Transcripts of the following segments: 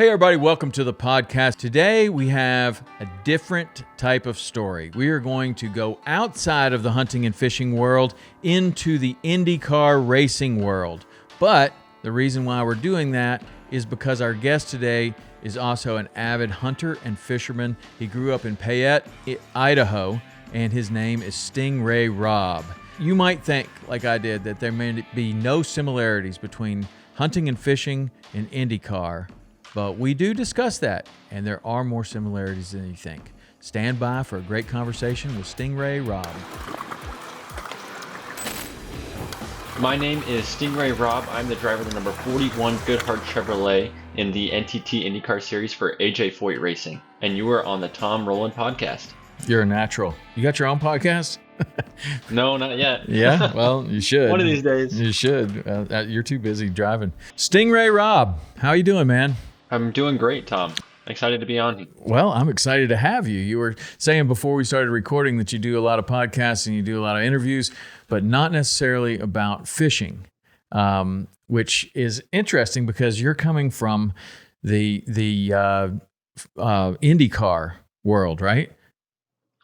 Hey everybody, welcome to the podcast. Today we have a different type of story. We are going to go outside of the hunting and fishing world into the IndyCar racing world. But the reason why we're doing that is because our guest today is also an avid hunter and fisherman. He grew up in Payette, Idaho, and his name is Ray Robb. You might think, like I did, that there may be no similarities between hunting and fishing and IndyCar. But we do discuss that, and there are more similarities than you think. Stand by for a great conversation with Ray Robb. My name is Ray Robb. I'm the driver of the number 41 Goodhart Chevrolet in the NTT IndyCar Series for AJ Foyt Racing. And you are on the Tom Rowland Podcast. You're a natural. You got your own podcast? No, not yet. Yeah? Well, you should. One of these days. You should. You're too busy driving. Ray Robb, how you doing, man? I'm doing great, Tom. Excited to be on. Well, I'm excited to have you. You were saying before we started recording that you do a lot of podcasts and you do a lot of interviews, but not necessarily about fishing, which is interesting because you're coming from the IndyCar world, right?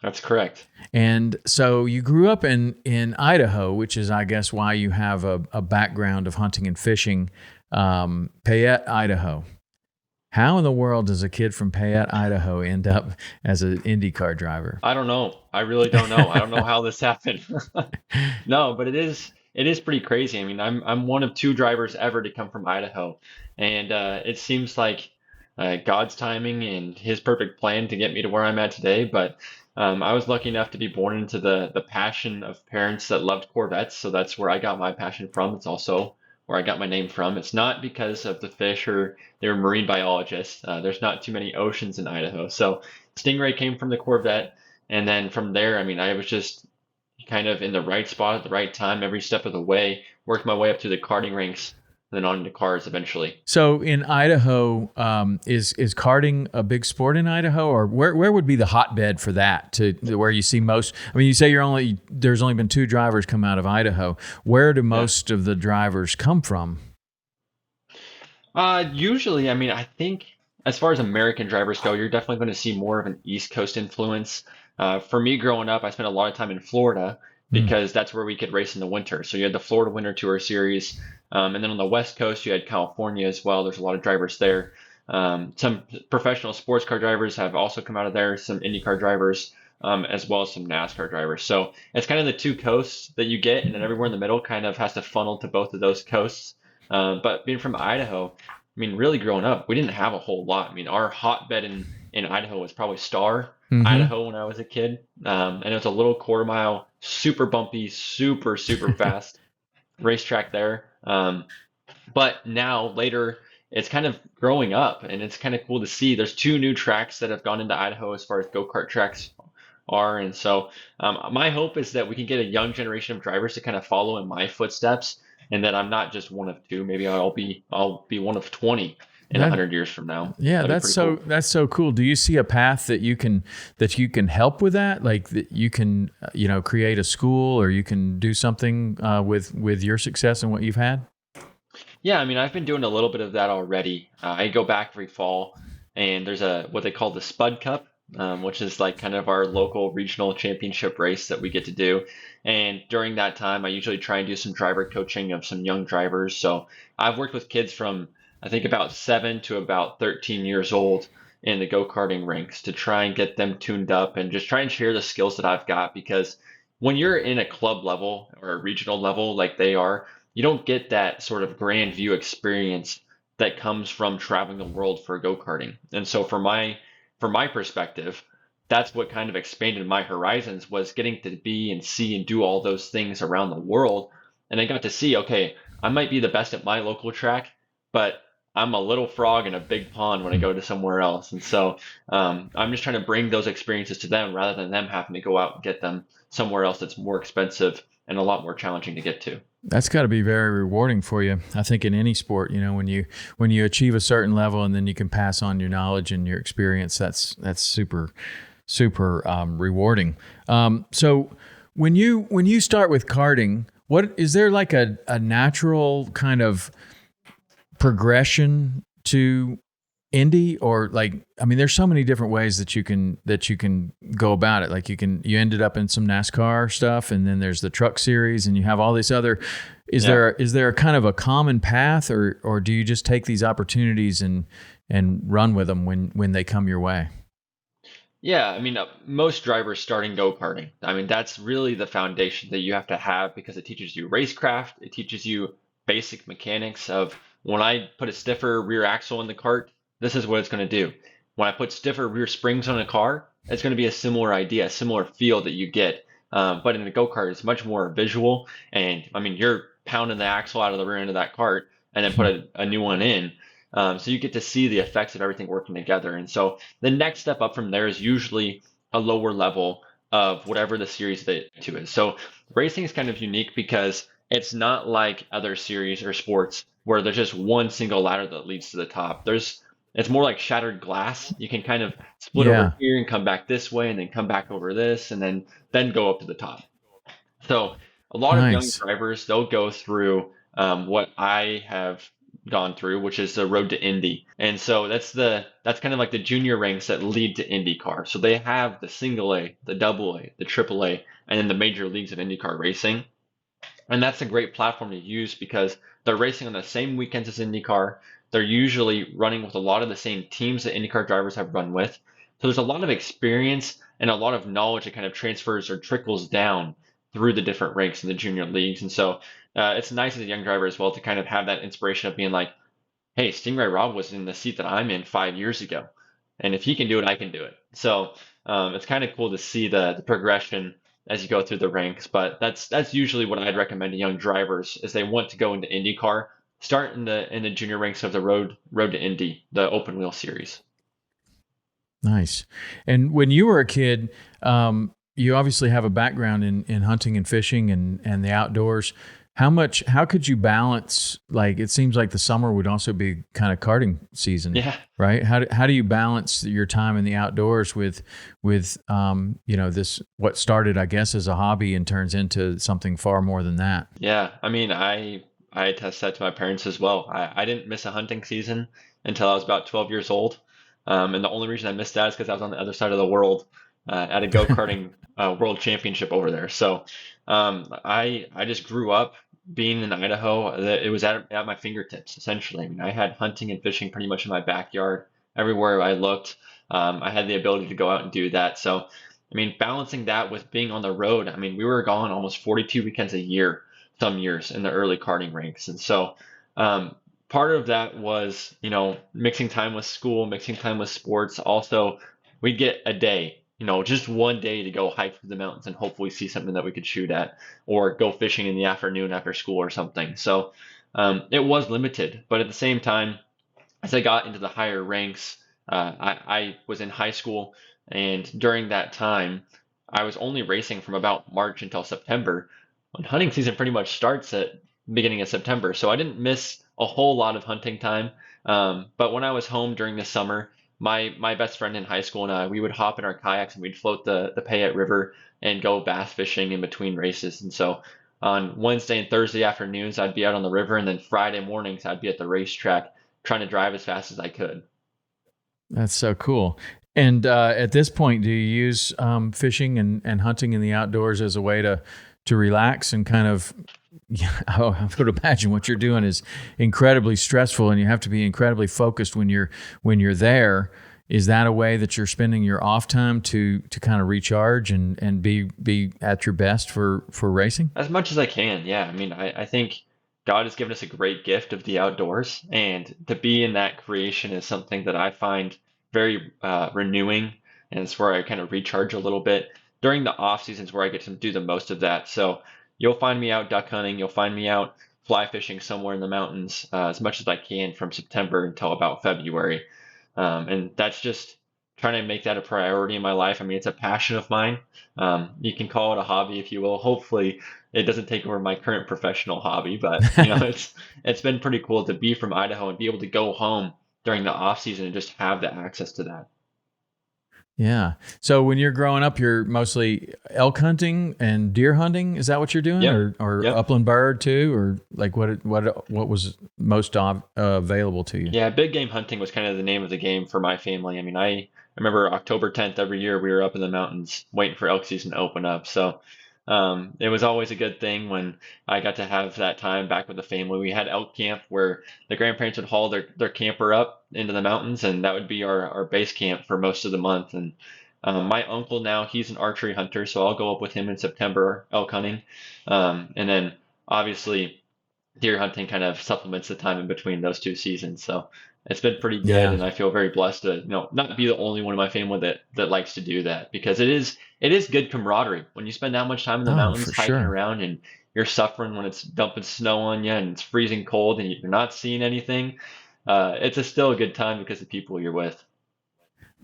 That's correct. And so you grew up in Idaho, which is, I guess, why you have a background of hunting and fishing. Payette, Idaho. How in the world does a kid from Payette, Idaho end up as an IndyCar driver? I don't know. I really don't know. I don't know how this happened. No, but it is pretty crazy. I mean, I'm one of two drivers ever to come from Idaho, and it seems like God's timing and His perfect plan to get me to where I'm at today. But I was lucky enough to be born into the passion of parents that loved Corvettes, so that's where I got my passion from. It's also where I got my name from. It's not because of the fish or they were marine biologists. There's not too many oceans in Idaho. So Stingray came from the Corvette. And then from there, I mean, I was just kind of in the right spot at the right time every step of the way, worked my way up to the karting ranks, and then on to cars eventually. So in Idaho, is karting a big sport in Idaho, or where would be the hotbed for that? To where you see most? I mean, you say there's only been two drivers come out of Idaho. Where do most of the drivers come from? Usually, I mean, I think as far as American drivers go, you're definitely going to see more of an East Coast influence. For me, growing up, I spent a lot of time in Florida because that's where we could race in the winter. So you had the Florida Winter Tour Series. And then on the West Coast, you had California as well. There's a lot of drivers there. Some professional sports car drivers have also come out of there, some IndyCar drivers, as well as some NASCAR drivers. So it's kind of the two coasts that you get, and then everywhere in the middle kind of has to funnel to both of those coasts. But being from Idaho, I mean, really growing up, we didn't have a whole lot. I mean, our hotbed in Idaho was probably Star, Idaho, when I was a kid. And it was a little quarter mile, super bumpy, super fast racetrack there. But now later it's kind of growing up, and it's kind of cool to see there's two new tracks that have gone into Idaho as far as go-kart tracks are. And so my hope is that we can get a young generation of drivers to kind of follow in my footsteps, and that I'm not just one of two. Maybe I'll be one of 20 in 100 years from now. Yeah, that's so cool. Do you see a path that you can help with that? Like that you can create a school, or you can do something with your success and what you've had? Yeah, I mean, I've been doing a little bit of that already. I go back every fall, and there's what they call the Spud Cup, which is like kind of our local regional championship race that we get to do. And during that time, I usually try and do some driver coaching of some young drivers. So I've worked with kids from, I think, about 7 to about 13 years old in the go-karting ranks to try and get them tuned up and just try and share the skills that I've got. Because when you're in a club level or a regional level like they are, you don't get that sort of grand view experience that comes from traveling the world for go-karting. And so from my perspective, that's what kind of expanded my horizons, was getting to be and see and do all those things around the world. And I got to see, okay, I might be the best at my local track, but I'm a little frog in a big pond when I go to somewhere else. And so I'm just trying to bring those experiences to them rather than them having to go out and get them somewhere else that's more expensive and a lot more challenging to get to. That's got to be very rewarding for you. I think in any sport, when you achieve a certain level and then you can pass on your knowledge and your experience, that's super rewarding. So when you start with karting, what is there like a natural kind of progression to Indy, or like, I mean, there's so many different ways that you can go about it. Like you ended up in some NASCAR stuff, and then there's the truck series, and you have all this other. Is there a kind of a common path, or do you just take these opportunities and run with them when they come your way? Yeah, I mean, most drivers starting go-karting. I mean, that's really the foundation that you have to have because it teaches you racecraft. It teaches you basic mechanics of when I put a stiffer rear axle in the cart, this is what it's going to do. When I put stiffer rear springs on a car, it's going to be a similar idea, a similar feel that you get. But in a go-kart, it's much more visual. And I mean, you're pounding the axle out of the rear end of that cart and then put a new one in. So you get to see the effects of everything working together. And so the next step up from there is usually a lower level of whatever the series that to is. So racing is kind of unique because it's not like other series or sports where there's just one single ladder that leads to the top. It's more like shattered glass. You can kind of split over here and come back this way and then come back over this and then go up to the top. So a lot of young drivers, they'll go through what I have gone through, which is the road to Indy. And so that's kind of like the junior ranks that lead to IndyCar. So they have the single A, the double A, the triple A, and then the major leagues of IndyCar racing. And that's a great platform to use because they're racing on the same weekends as IndyCar. They're usually running with a lot of the same teams that IndyCar drivers have run with. So there's a lot of experience and a lot of knowledge that kind of transfers or trickles down through the different ranks in the junior leagues. And so it's nice as a young driver as well to kind of have that inspiration of being like, hey, Ray Robb was in the seat that I'm in 5 years ago. And if he can do it, I can do it. So it's kind of cool to see the progression as you go through the ranks. But that's usually what I'd recommend to young drivers is they want to go into IndyCar, start in the junior ranks of the road to Indy, the open wheel series. Nice. And when you were a kid, you obviously have a background in hunting and fishing and the outdoors. How could you balance, like, it seems like the summer would also be kind of karting season, right? How do you balance your time in the outdoors with this, what started, I guess, as a hobby and turns into something far more than that? Yeah. I mean, I attest that to my parents as well. I didn't miss a hunting season until I was about 12 years old. And the only reason I missed that is because I was on the other side of the world at a go-karting world championship over there. So I just grew up being in Idaho. It was at my fingertips, essentially. I mean, I had hunting and fishing pretty much in my backyard. Everywhere I looked, I had the ability to go out and do that. So, I mean, balancing that with being on the road, I mean, we were gone almost 42 weekends a year, some years in the early karting ranks. And so part of that was, mixing time with school, mixing time with sports. Also, we'd get a day, just one day to go hike through the mountains and hopefully see something that we could shoot at or go fishing in the afternoon after school or something. So it was limited, but at the same time, as I got into the higher ranks, I was in high school, and during that time, I was only racing from about March until September, when hunting season pretty much starts at beginning of September. So I didn't miss a whole lot of hunting time. But when I was home during the summer, my best friend in high school and I, we would hop in our kayaks and we'd float the Payette River and go bass fishing in between races. And so on Wednesday and Thursday afternoons, I'd be out on the river, and then Friday mornings, I'd be at the racetrack trying to drive as fast as I could. That's so could. And at this point, do you use fishing and hunting in the outdoors as a way to relax and kind of, I would imagine what you're doing is incredibly stressful and you have to be incredibly focused when you're there. Is that a way that you're spending your off time to kind of recharge and be at your best for racing? As much as I can, yeah. I mean, I think God has given us a great gift of the outdoors, and to be in that creation is something that I find very renewing, and it's where I kind of recharge a little bit. During the off seasons where I get to do the most of that. So you'll find me out duck hunting. You'll find me out fly fishing somewhere in the mountains as much as I can from September until about February. And that's just trying to make that a priority in my life. I mean, it's a passion of mine. You can call it a hobby if you will. Hopefully it doesn't take over my current professional hobby, but it's been pretty cool to be from Idaho and be able to go home during the off season and just have the access to that. Yeah. So when you're growing up, you're mostly elk hunting and deer hunting. Is that what you're doing, Yep. or Yep. upland bird too, or like what was most available to you? Yeah, big game hunting was kind of the name of the game for my family. I mean, I remember October 10th every year we were up in the mountains waiting for elk season to open up. So it was always a good thing when I got to have that time back with the family. We had elk camp where the grandparents would haul their camper up into the mountains, and that would be our base camp for most of the month. And my uncle now, he's an archery hunter, so I'll go up with him in September elk hunting. And then obviously deer hunting kind of supplements the time in between those two seasons. So it's been pretty good, Yeah. and I feel very blessed to, not be the only one in my family that likes to do that, because it is good camaraderie when you spend that much time in the Oh, mountains for hiking sure. around and you're suffering when it's dumping snow on you and it's freezing cold and you're not seeing anything. It's still a good time because of the people you're with.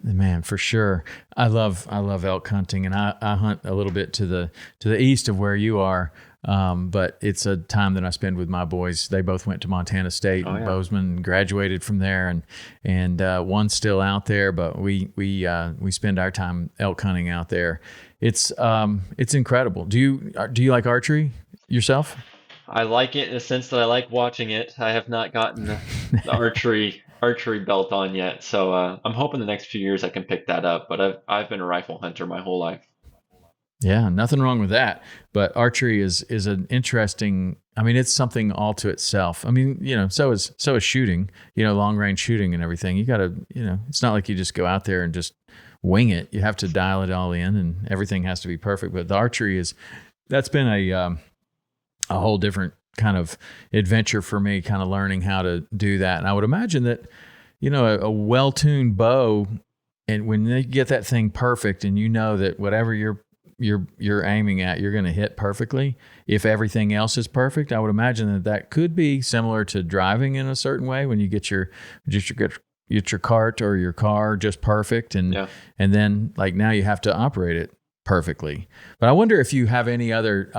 Man, for sure. I love elk hunting, and I hunt a little bit to the east of where you are. But it's a time that I spend with my boys. They both went to Montana State Oh and yeah. Bozeman, graduated from there, and one's still out there. But we spend our time elk hunting out there. It's incredible. Do you like archery yourself? I like it in the sense that I like watching it. I have not gotten the archery belt on yet, so I'm hoping the next few years I can pick that up. But I've been a rifle hunter my whole life. Yeah, nothing wrong with that. But archery is an interesting. I mean, it's something all to itself. I mean, so is shooting. Long range shooting and everything. You got to, it's not like you just go out there and just wing it. You have to dial it all in, and everything has to be perfect. But the archery that's been a whole different kind of adventure for me, kind of learning how to do that. And I would imagine that, a well-tuned bow, and when they get that thing perfect, and that whatever you're aiming at, you're going to hit perfectly. If everything else is perfect, I would imagine that could be similar to driving in a certain way when you get your cart or your car just perfect, and Yeah. and then like now you have to operate it perfectly. But I wonder if you have any other.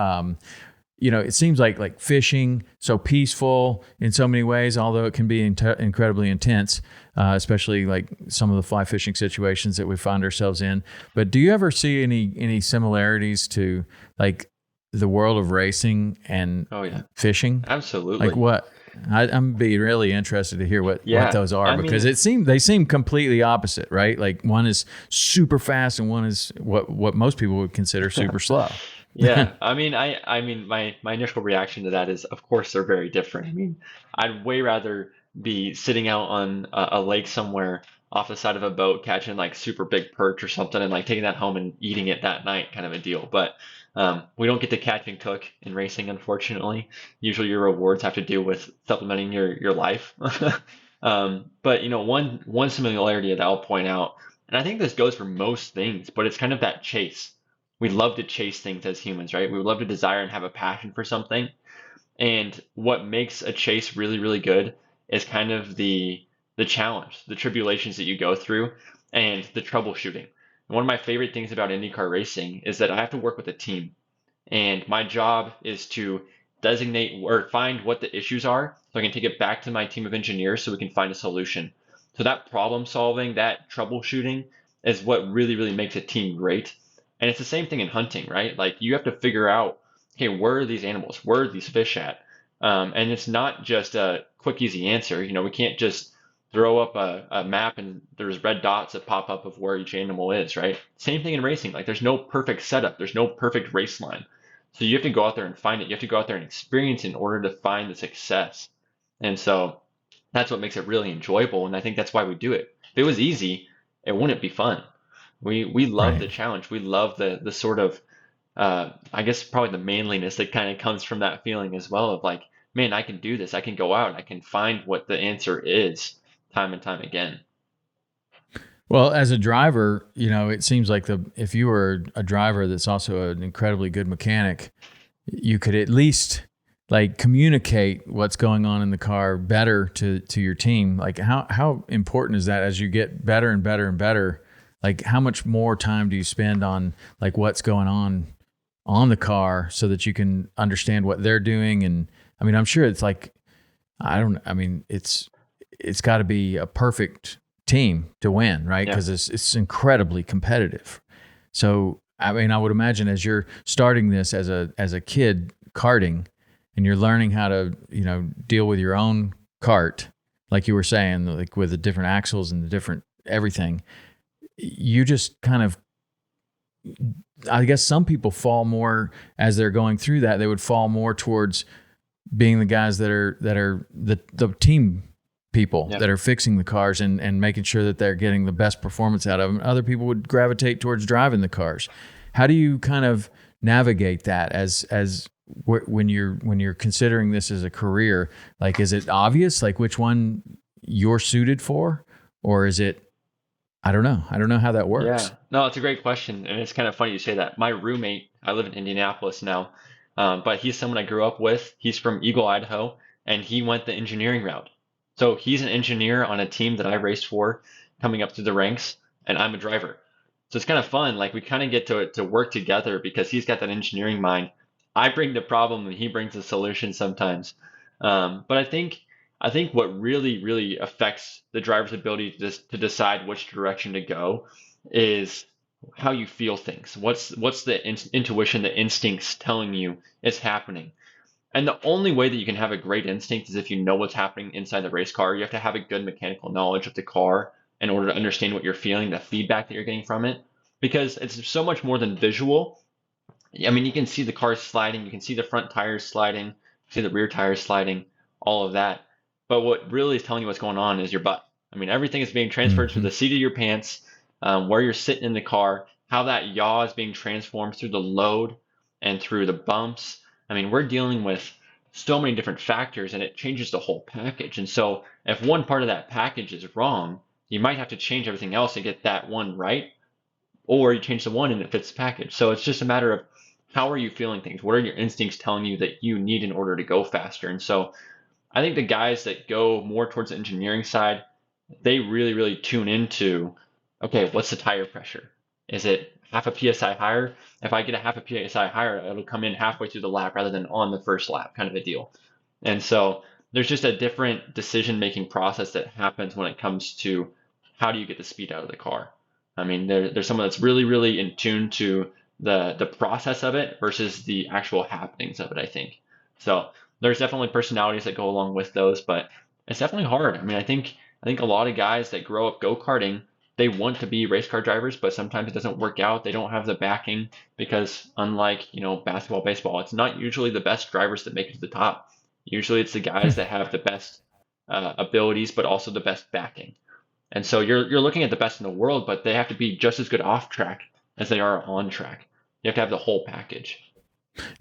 It seems like fishing, so peaceful in so many ways, although it can be incredibly intense, especially like some of the fly fishing situations that we find ourselves in. But do you ever see any similarities to like the world of racing and Oh yeah. fishing? Like Absolutely. what? I'm be really interested to hear what Yeah. those are, I because mean, they seem completely opposite, right? Like one is super fast and one is what most people would consider super slow. yeah. I mean, my initial reaction to that is, of course, they're very different. I mean, I'd way rather be sitting out on a lake somewhere off the side of a boat catching like super big perch or something and like taking that home and eating it that night, kind of a deal. But we don't get to catch and cook in racing, unfortunately. Usually, your rewards have to do with supplementing your life. But one similarity that I'll point out, and I think this goes for most things, but it's kind of that chase. We love to chase things as humans, right? We would love to desire and have a passion for something. And what makes a chase really, really good is kind of the challenge, the tribulations that you go through, and the troubleshooting. And one of my favorite things about IndyCar racing is that I have to work with a team, and my job is to designate or find what the issues are, so I can take it back to my team of engineers so we can find a solution. So that problem solving, that troubleshooting, is what really, really makes a team great. And it's the same thing in hunting, right? Like you have to figure out, okay, where are these animals? Where are these fish at? And it's not just a quick, easy answer. We can't just throw up a map and there's red dots that pop up of where each animal is, right? Same thing in racing. Like there's no perfect setup. There's no perfect race line. So you have to go out there and find it. You have to go out there and experience it in order to find the success. And so that's what makes it really enjoyable. And I think that's why we do it. If it was easy, it wouldn't be fun. We love Right. the challenge. We love the sort of I guess probably the manliness that kind of comes from that feeling as well of like, man, I can do this. I can go out. I can find what the answer is time and time again. Well, as a driver, it seems like if you were a driver that's also an incredibly good mechanic, you could at least like communicate what's going on in the car better to your team. Like how important is that as you get better and better and better? Like how much more time do you spend on like what's going on the car so that you can understand what they're doing? And I mean, I'm sure it's like, I mean, it's got to be a perfect team to win, right? Because it's incredibly competitive. So, I mean, I would imagine as you're starting this as a kid karting, and you're learning how to, deal with your own kart, like you were saying, like with the different axles and the different everything, you just kind of, I guess some people fall more as they're going through that. They would fall more towards being the guys that are the team people that are fixing the cars and making sure that they're getting the best performance out of them. Other people would gravitate towards driving the cars. How do you kind of navigate that as when you're considering this as a career? Like, is it obvious, like which one you're suited for, or is it, I don't know how that works. Yeah, no, it's a great question. And it's kind of funny you say that. My roommate, I live in Indianapolis now, but he's someone I grew up with. He's from Eagle, Idaho, and he went the engineering route. So he's an engineer on a team that I raced for coming up through the ranks, and I'm a driver. So it's kind of fun. Like, we kind of get to work together because he's got that engineering mind. I bring the problem and he brings the solution sometimes. But I think what really, really affects the driver's ability to decide which direction to go is how you feel things. What's the intuition, the instincts telling you it's happening? And the only way that you can have a great instinct is if you know what's happening inside the race car. You have to have a good mechanical knowledge of the car in order to understand what you're feeling, the feedback that you're getting from it, because it's so much more than visual. I mean, you can see the cars sliding, you can see the front tires sliding, see the rear tires sliding, all of that. But what really is telling you what's going on is your butt. I mean, everything is being transferred through the seat of your pants, where you're sitting in the car, how that yaw is being transformed through the load and through the bumps. I mean, we're dealing with so many different factors, and it changes the whole package. And so if one part of that package is wrong, you might have to change everything else to get that one right, or you change the one and it fits the package. So it's just a matter of how are you feeling things? What are your instincts telling you that you need in order to go faster? And so I think the guys that go more towards the engineering side, they really, really tune into, okay, what's the tire pressure? Is it half a PSI higher? If I get a half a PSI higher, it'll come in halfway through the lap rather than on the first lap, kind of a deal. And so there's just a different decision-making process that happens when it comes to how do you get the speed out of the car. I mean, there's someone that's really, really in tune to the process of it versus the actual happenings of it, I think. So there's definitely personalities that go along with those, but it's definitely hard. I mean, I think a lot of guys that grow up go-karting, they want to be race car drivers, but sometimes it doesn't work out. They don't have the backing because unlike, basketball, baseball, it's not usually the best drivers that make it to the top. Usually it's the guys that have the best abilities, but also the best backing. And so you're looking at the best in the world, but they have to be just as good off track as they are on track. You have to have the whole package.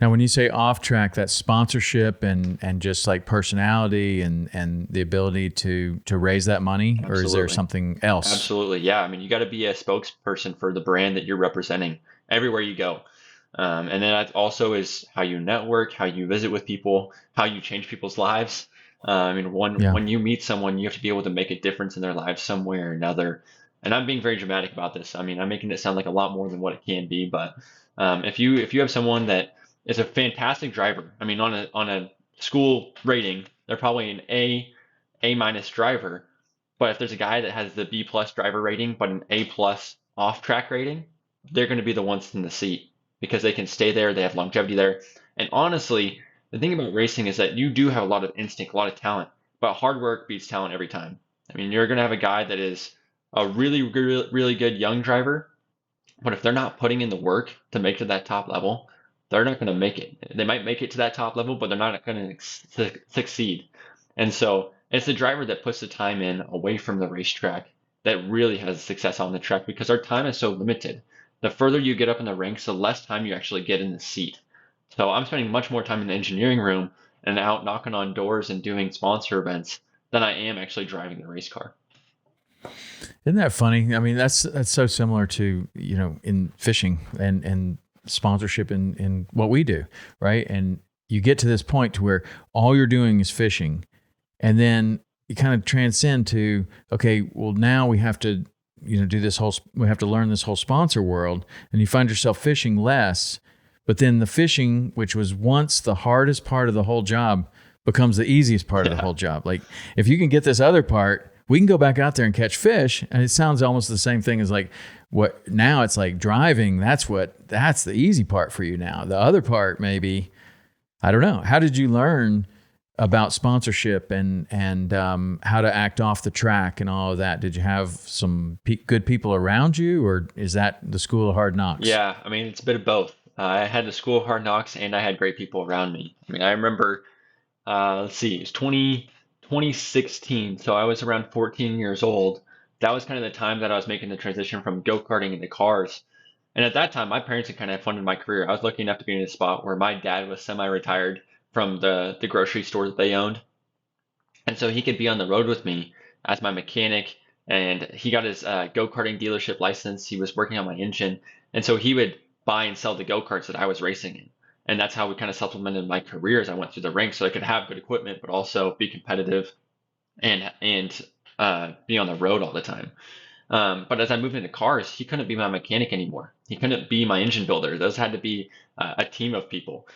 Now, when you say off track, that's sponsorship and just like personality and the ability to raise that money. Absolutely. Or is there something else? Absolutely. Yeah. I mean, you got to be a spokesperson for the brand that you're representing everywhere you go. And then that also is how you network, how you visit with people, how you change people's lives. I mean, when you meet someone, you have to be able to make a difference in their lives some way or another. And I'm being very dramatic about this. I mean, I'm making it sound like a lot more than what it can be. But if you have someone that is a fantastic driver, I mean, on a school rating, they're probably an A- driver. But if there's a guy that has the B+ driver rating, but an A+ off-track rating, they're going to be the ones in the seat because they can stay there. They have longevity there. And honestly, the thing about racing is that you do have a lot of instinct, a lot of talent, but hard work beats talent every time. I mean, you're going to have a guy that is a really, really, really good young driver, but if they're not putting in the work to make it to that top level, they're not going to make it. They might make it to that top level, but they're not going to succeed. And so it's the driver that puts the time in away from the racetrack that really has success on the track because our time is so limited. The further you get up in the ranks, the less time you actually get in the seat. So I'm spending much more time in the engineering room and out knocking on doors and doing sponsor events than I am actually driving the race car. Isn't that funny? I mean, that's so similar to, in fishing and sponsorship in what we do, right? And you get to this point to where all you're doing is fishing, and then you kind of transcend to, okay, well, now we have to, we have to learn this whole sponsor world, and you find yourself fishing less, but then the fishing, which was once the hardest part of the whole job, becomes the easiest part of the whole job. Like, if you can get this other part, we can go back out there and catch fish. And it sounds almost the same thing as like what now it's like driving. That's the easy part for you now. The other part, maybe, I don't know. How did you learn about sponsorship and how to act off the track and all of that? Did you have some good people around you, or is that the School of Hard Knocks? Yeah, I mean, it's a bit of both. I had the School of Hard Knocks and I had great people around me. I mean, I remember, let's see, it was 2016. So I was around 14 years old. That was kind of the time that I was making the transition from go-karting into cars. And at that time, my parents had kind of funded my career. I was lucky enough to be in a spot where my dad was semi-retired from the grocery store that they owned. And so he could be on the road with me as my mechanic. And he got his go-karting dealership license. He was working on my engine. And so he would buy and sell the go-karts that I was racing in. And that's how we kind of supplemented my career as I went through the ranks, so I could have good equipment, but also be competitive and be on the road all the time. But as I moved into cars, he couldn't be my mechanic anymore. He couldn't be my engine builder. Those had to be a team of people.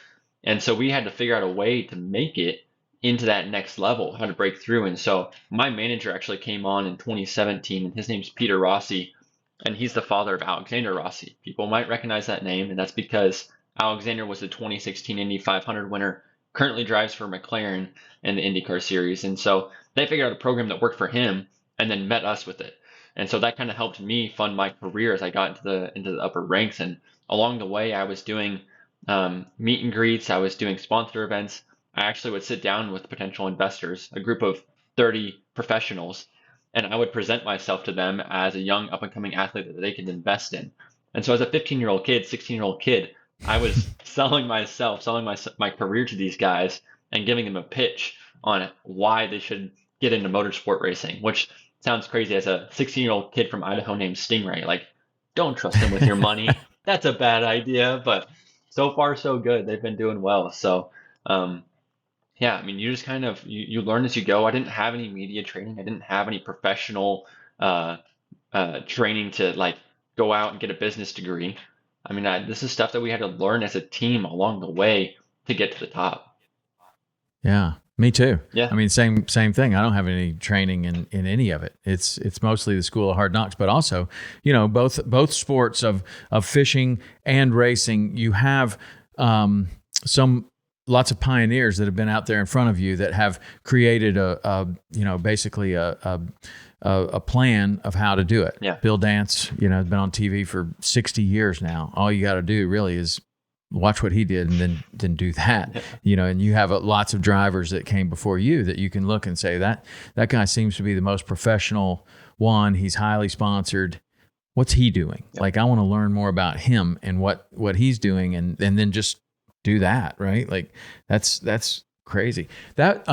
And so we had to figure out a way to make it into that next level, how to break through. And so my manager actually came on in 2017, and his name's Peter Rossi, and he's the father of Alexander Rossi. People might recognize that name, and that's because Alexander was the 2016 Indy 500 winner, currently drives for McLaren in the IndyCar series. And so they figured out a program that worked for him and then met us with it. And so that kind of helped me fund my career as I got into the upper ranks. And along the way, I was doing meet and greets. I was doing sponsor events. I actually would sit down with potential investors, a group of 30 professionals, and I would present myself to them as a young up-and-coming athlete that they could invest in. And so as a 15-year-old kid, 16-year-old kid, I was selling my career to these guys and giving them a pitch on why they should get into motorsport racing, which sounds crazy as a 16-year-old kid from Idaho named Stingray. Like, don't trust them with your money. That's a bad idea, but so far so good. They've been doing well. So, yeah, I mean, you just kind of, you learn as you go. I didn't have any media training. I didn't have any professional training to like go out and get a business degree. I mean, this is stuff that we had to learn as a team along the way to get to the top. Yeah, me too. Yeah. I mean, same thing. I don't have any training in any of it. It's mostly the School of Hard Knocks, but also, you know, both sports of fishing and racing, you have lots of pioneers that have been out there in front of you that have created basically a plan of how to do it. Yeah. Bill Dance, has been on TV for 60 years now. All you got to do really is watch what he did and then do that. Yeah. And you have lots of drivers that came before you that you can look and say that guy seems to be the most professional one. He's highly sponsored. What's he doing? Yeah. Like, I want to learn more about him and what he's doing and then just do that, right? Like that's crazy. That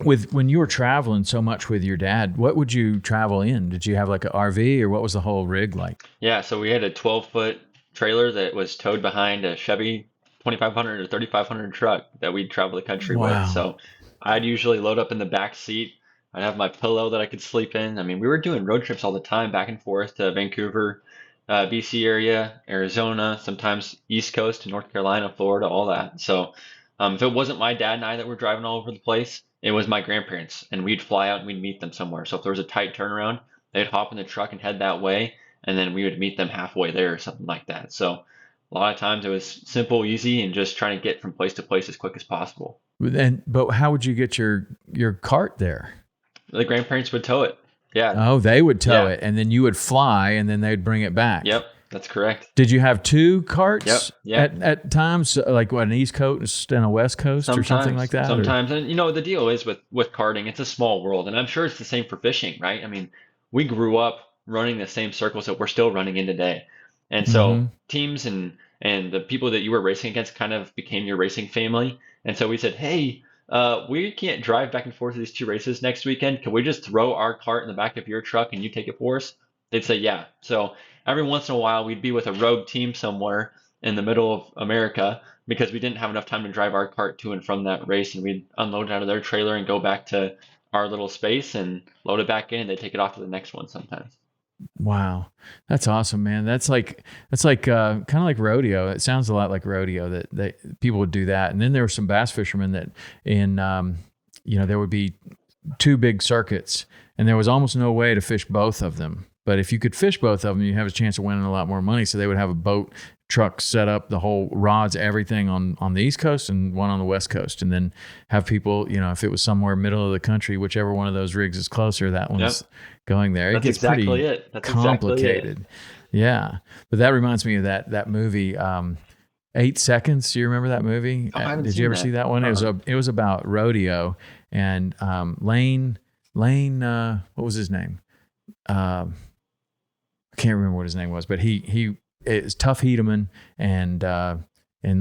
when you were traveling so much with your dad, what would you travel in? Did you have like an RV, or what was the whole rig like? Yeah, so we had a 12-foot trailer that was towed behind a Chevy 2500 or 3500 truck that we'd travel the country with. So I'd usually load up in the back seat. I'd have my pillow that I could sleep in. I mean, we were doing road trips all the time, back and forth to Vancouver, BC area, Arizona, sometimes East Coast to North Carolina, Florida, all that. So if it wasn't my dad and I that were driving all over the place, it was my grandparents, and we'd fly out and we'd meet them somewhere. So if there was a tight turnaround, they'd hop in the truck and head that way, and then we would meet them halfway there or something like that. So a lot of times it was simple, easy, and just trying to get from place to place as quick as possible. But how would you get your cart there? The grandparents would tow it. Yeah. Oh, they would tow it, and then you would fly, and then they'd bring it back. Yep, that's correct. Did you have two carts Yep. at times, like an East Coast and a West Coast or something like that? Sometimes. And, the deal is with karting, it's a small world, and I'm sure it's the same for fishing, right? I mean, we grew up running the same circles that we're still running in today. And so teams and the people that you were racing against kind of became your racing family. And so we said, hey, we can't drive back and forth to these two races next weekend. Can we just throw our cart in the back of your truck and you take it for us? They'd say, yeah. So every once in a while, we'd be with a rogue team somewhere in the middle of America because we didn't have enough time to drive our cart to and from that race. And we'd unload it out of their trailer and go back to our little space and load it back in, and they take it off to the next one sometimes. Wow. That's awesome, man. That's like kind of like rodeo. It sounds a lot like rodeo that people would do that. And then there were some bass fishermen that there would be two big circuits, and there was almost no way to fish both of them. But if you could fish both of them, you have a chance of winning a lot more money. So they would have a boat truck set up, the whole rods, everything on the East Coast and one on the West Coast, and then have people, if it was somewhere middle of the country, whichever one of those rigs is closer, that one's going there. That's it gets exactly pretty it. That's complicated. Exactly it. Yeah, but that reminds me of that movie, 8 Seconds. Do you remember that movie? Oh, I haven't Did seen you ever that. see that one? It was about rodeo, and Lane. What was his name? I can't remember what his name was, but he is Tough Hedeman and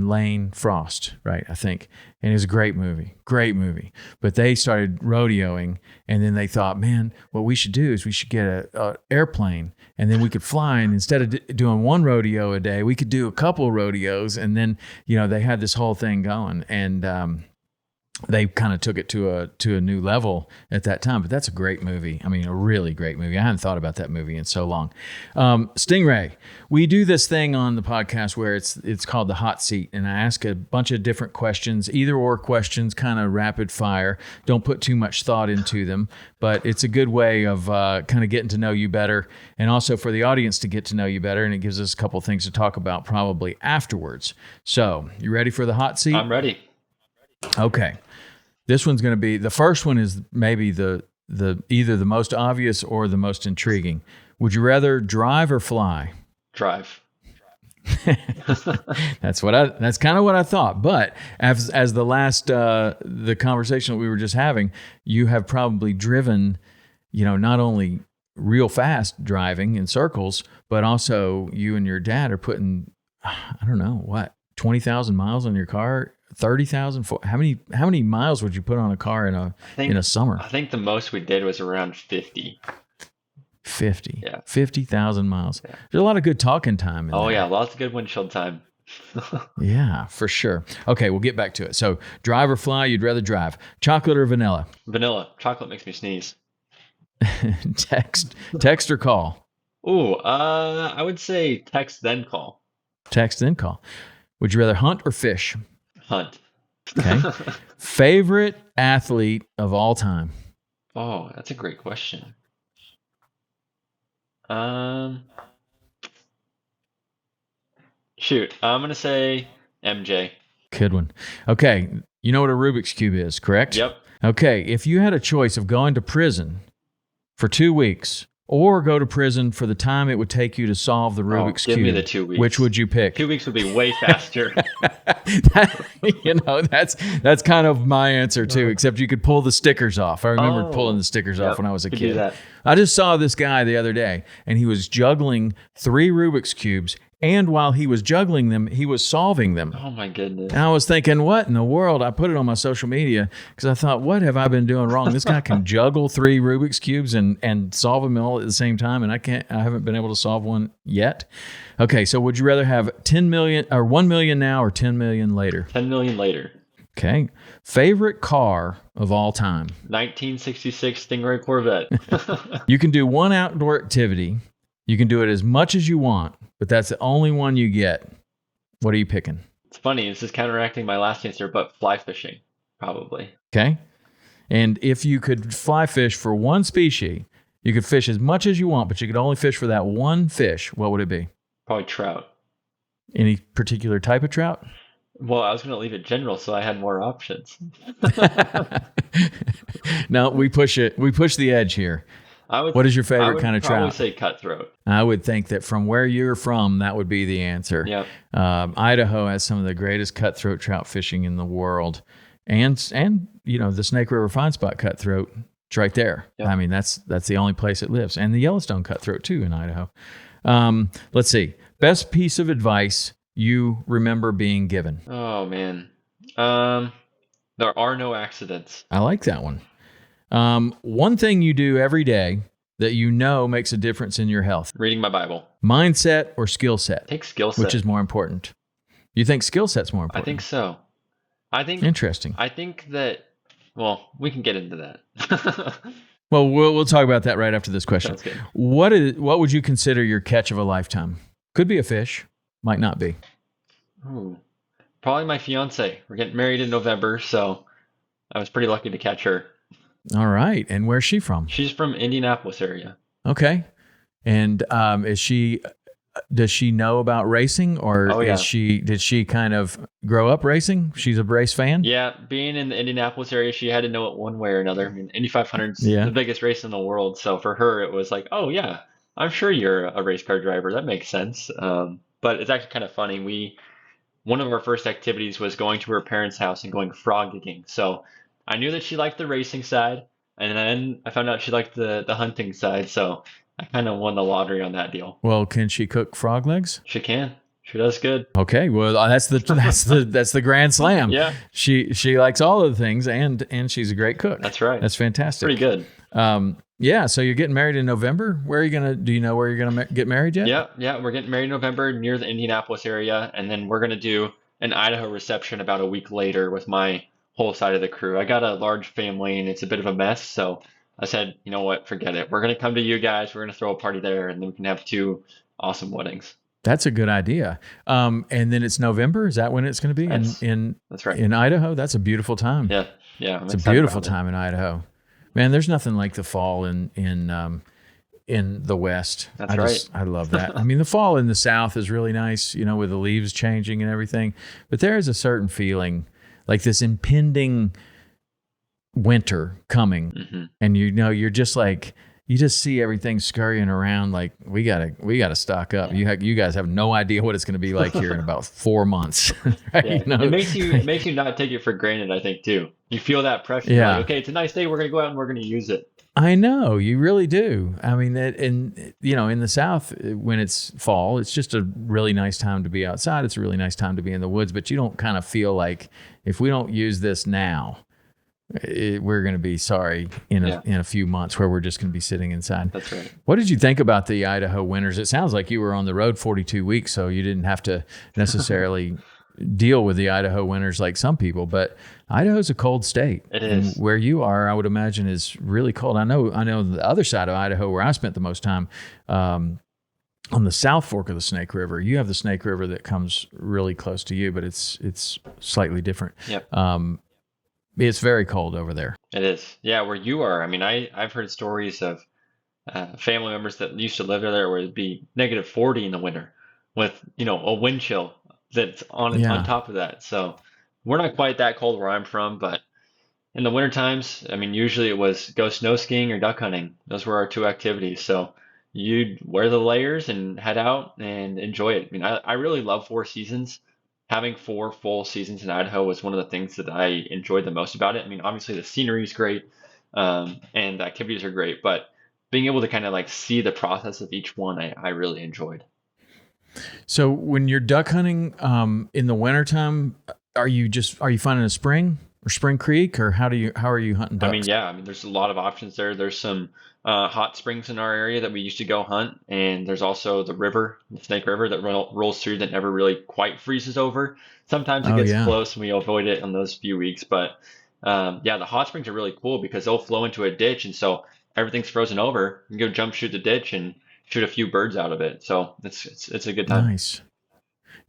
Lane Frost, right? I think, and it was a great movie. But they started rodeoing, and then they thought, man, what we should do is we should get a airplane, and then we could fly. And instead of doing one rodeo a day, we could do a couple rodeos, and then they had this whole thing going, and they kind of took it to a new level at that time. But that's a great movie. I mean, a really great movie. I hadn't thought about that movie in so long. Stingray, we do this thing on the podcast where it's called the hot seat, and I ask a bunch of different questions, either or questions, kind of rapid fire. Don't put too much thought into them, but it's a good way of kind of getting to know you better, and also for the audience to get to know you better, and it gives us a couple things to talk about probably afterwards. So, you ready for the hot seat? I'm ready. Okay. This one's going to be, the first one is maybe the either the most obvious or the most intriguing. Would you rather drive or fly? Drive. That's kind of what I thought. But as the last the conversation that we were just having, you have probably driven, not only real fast driving in circles, but also you and your dad are putting, I don't know, what, 20,000 miles on your car? 30,000. How many miles would you put on a car in a summer? I think the most we did was around 50. 50. Yeah. 50,000 miles. Yeah. There's a lot of good talking time. Yeah, lots of good windshield time. Yeah, for sure. Okay, we'll get back to it. So, drive or fly? You'd rather drive. Chocolate or vanilla? Vanilla. Chocolate makes me sneeze. Text or call? Ooh, I would say text then call. Text then call. Would you rather hunt or fish? Hunt. Okay. Favorite athlete of all time? Oh, that's a great question. Shoot, I'm gonna say MJ. Good one. Okay, you know what a Rubik's Cube is, correct? Yep. Okay, if you had a choice of going to prison for 2 weeks or go to prison for the time it would take you to solve the Rubik's Cube, give me the 2 weeks. Which would you pick? 2 weeks would be way faster. That's kind of my answer too, except you could pull the stickers off. I remember pulling the stickers off when I was a could kid. do that. I just saw this guy the other day, and he was juggling 3 Rubik's Cubes, and while he was juggling them, he was solving them. Oh my goodness. And I was thinking, what in the world? I put it on my social media because I thought, what have I been doing wrong? This guy can juggle 3 Rubik's Cubes and solve them all at the same time, and I haven't been able to solve one yet. Okay, so would you rather have 10 million or 1 million now or 10 million later? 10 million later. Okay. Favorite car of all time? 1966 Stingray Corvette. You can do one outdoor activity. You can do it as much as you want, but that's the only one you get. What are you picking? It's funny. This is counteracting my last answer, but fly fishing, probably. Okay. And if you could fly fish for one species, you could fish as much as you want, but you could only fish for that one fish. What would it be? Probably trout. Any particular type of trout? Well, I was going to leave it general, so I had more options. No, we push it. We push the edge here. What is your favorite kind of trout? I would say cutthroat. I would think that from where you're from, that would be the answer. Yep. Idaho has some of the greatest cutthroat trout fishing in the world, and the Snake River Fine Spot cutthroat, it's right there. Yep. I mean, that's the only place it lives, and the Yellowstone cutthroat too in Idaho. Let's see. Best piece of advice you remember being given? Oh man, there are no accidents. I like that one. One thing you do every day that makes a difference in your health. Reading my Bible. Mindset or skill set? Take skill set. Which is more important? You think skill set's more important? I think so. Interesting. I think that, well, we can get into that. Well, we'll talk about that right after this question. Sounds good. What would you consider your catch of a lifetime? Could be a fish, might not be. Ooh, probably my fiance. We're getting married in November, so I was pretty lucky to catch her. All right. And where's she from? She's from Indianapolis area. Okay. And does she know about racing, or Oh, yeah. did she kind of grow up racing? She's a race fan? Yeah, being in the Indianapolis area, she had to know it one way or another. I mean, Indy 500's Yeah. the biggest race in the world, so for her, it was like, oh yeah, I'm sure you're a race car driver. That makes sense. But it's actually kind of funny. One of our first activities was going to her parents' house and going frog gigging. So I knew that she liked the racing side, and then I found out she liked the hunting side. So I kind of won the lottery on that deal. Well, can she cook frog legs? She can. She does good. Okay, well that's the grand slam. Yeah, She likes all of the things, and she's a great cook. that's right. That's fantastic. Pretty good. Yeah. So you're getting married in November. Do you know where you're gonna get married yet? Yeah, we're getting married in November near the Indianapolis area, and then we're gonna do an Idaho reception about a week later with my whole side of the crew. I got a large family, and it's a bit of a mess, so I said, you know what, forget it. We're gonna come to you guys. We're gonna throw a party there, and then we can have 2 awesome weddings. That's a good idea. And then it's November. Is that when it's going to be That's right. in Idaho? That's a beautiful time. Yeah. It's a beautiful time in Idaho. Man, there's nothing like the fall in the West. That's right. I love that. I mean, the fall in the South is really nice, with the leaves changing and everything. But there is a certain feeling, like this impending winter coming, and you're just like. You just see everything scurrying around like we gotta stock up. You guys have no idea what it's going to be like here in about 4 months. Right? Yeah. It makes you not take it for granted, I think, too. You feel that pressure. Yeah. Like, okay, it's a nice day. We're going to go out and we're going to use it. I know, you really do. I mean, in the South, when it's fall, it's just a really nice time to be outside. It's a really nice time to be in the woods, but you don't kind of feel like if we don't use this now, we're going to be sorry in a few months where we're just going to be sitting inside. That's right. What did you think about the Idaho winters? It sounds like you were on the road 42 weeks, so you didn't have to necessarily deal with the Idaho winters like some people, but Idaho's a cold state. It is. And where you are, I would imagine, is really cold. I know the other side of Idaho where I spent the most time, on the South Fork of the Snake River. You have the Snake River that comes really close to you, but it's slightly different. Yep. It's very cold over there. It is. Yeah, where you are. I mean, I've heard stories of family members that used to live there where it'd be negative 40 in the winter with, a wind chill that's on top of that. So we're not quite that cold where I'm from, but in the winter times, I mean, usually it was go snow skiing or duck hunting. Those were our 2 activities. So you'd wear the layers and head out and enjoy it. I mean, I really love 4 seasons. Having 4 full seasons in Idaho was one of the things that I enjoyed the most about it. I mean, obviously the scenery is great, and the activities are great, but being able to kind of like see the process of each one, I really enjoyed. So when you're duck hunting in the wintertime, are you finding a spring or spring creek, or how are you hunting ducks? I mean, there's a lot of options there. There's some hot springs in our area that we used to go hunt, and there's also the river, the Snake River, that rolls through that never really quite freezes over. Sometimes it gets close and we avoid it on those few weeks, but the hot springs are really cool because they'll flow into a ditch, and so everything's frozen over. You can go jump shoot the ditch and shoot a few birds out of it. So it's a good time. Nice.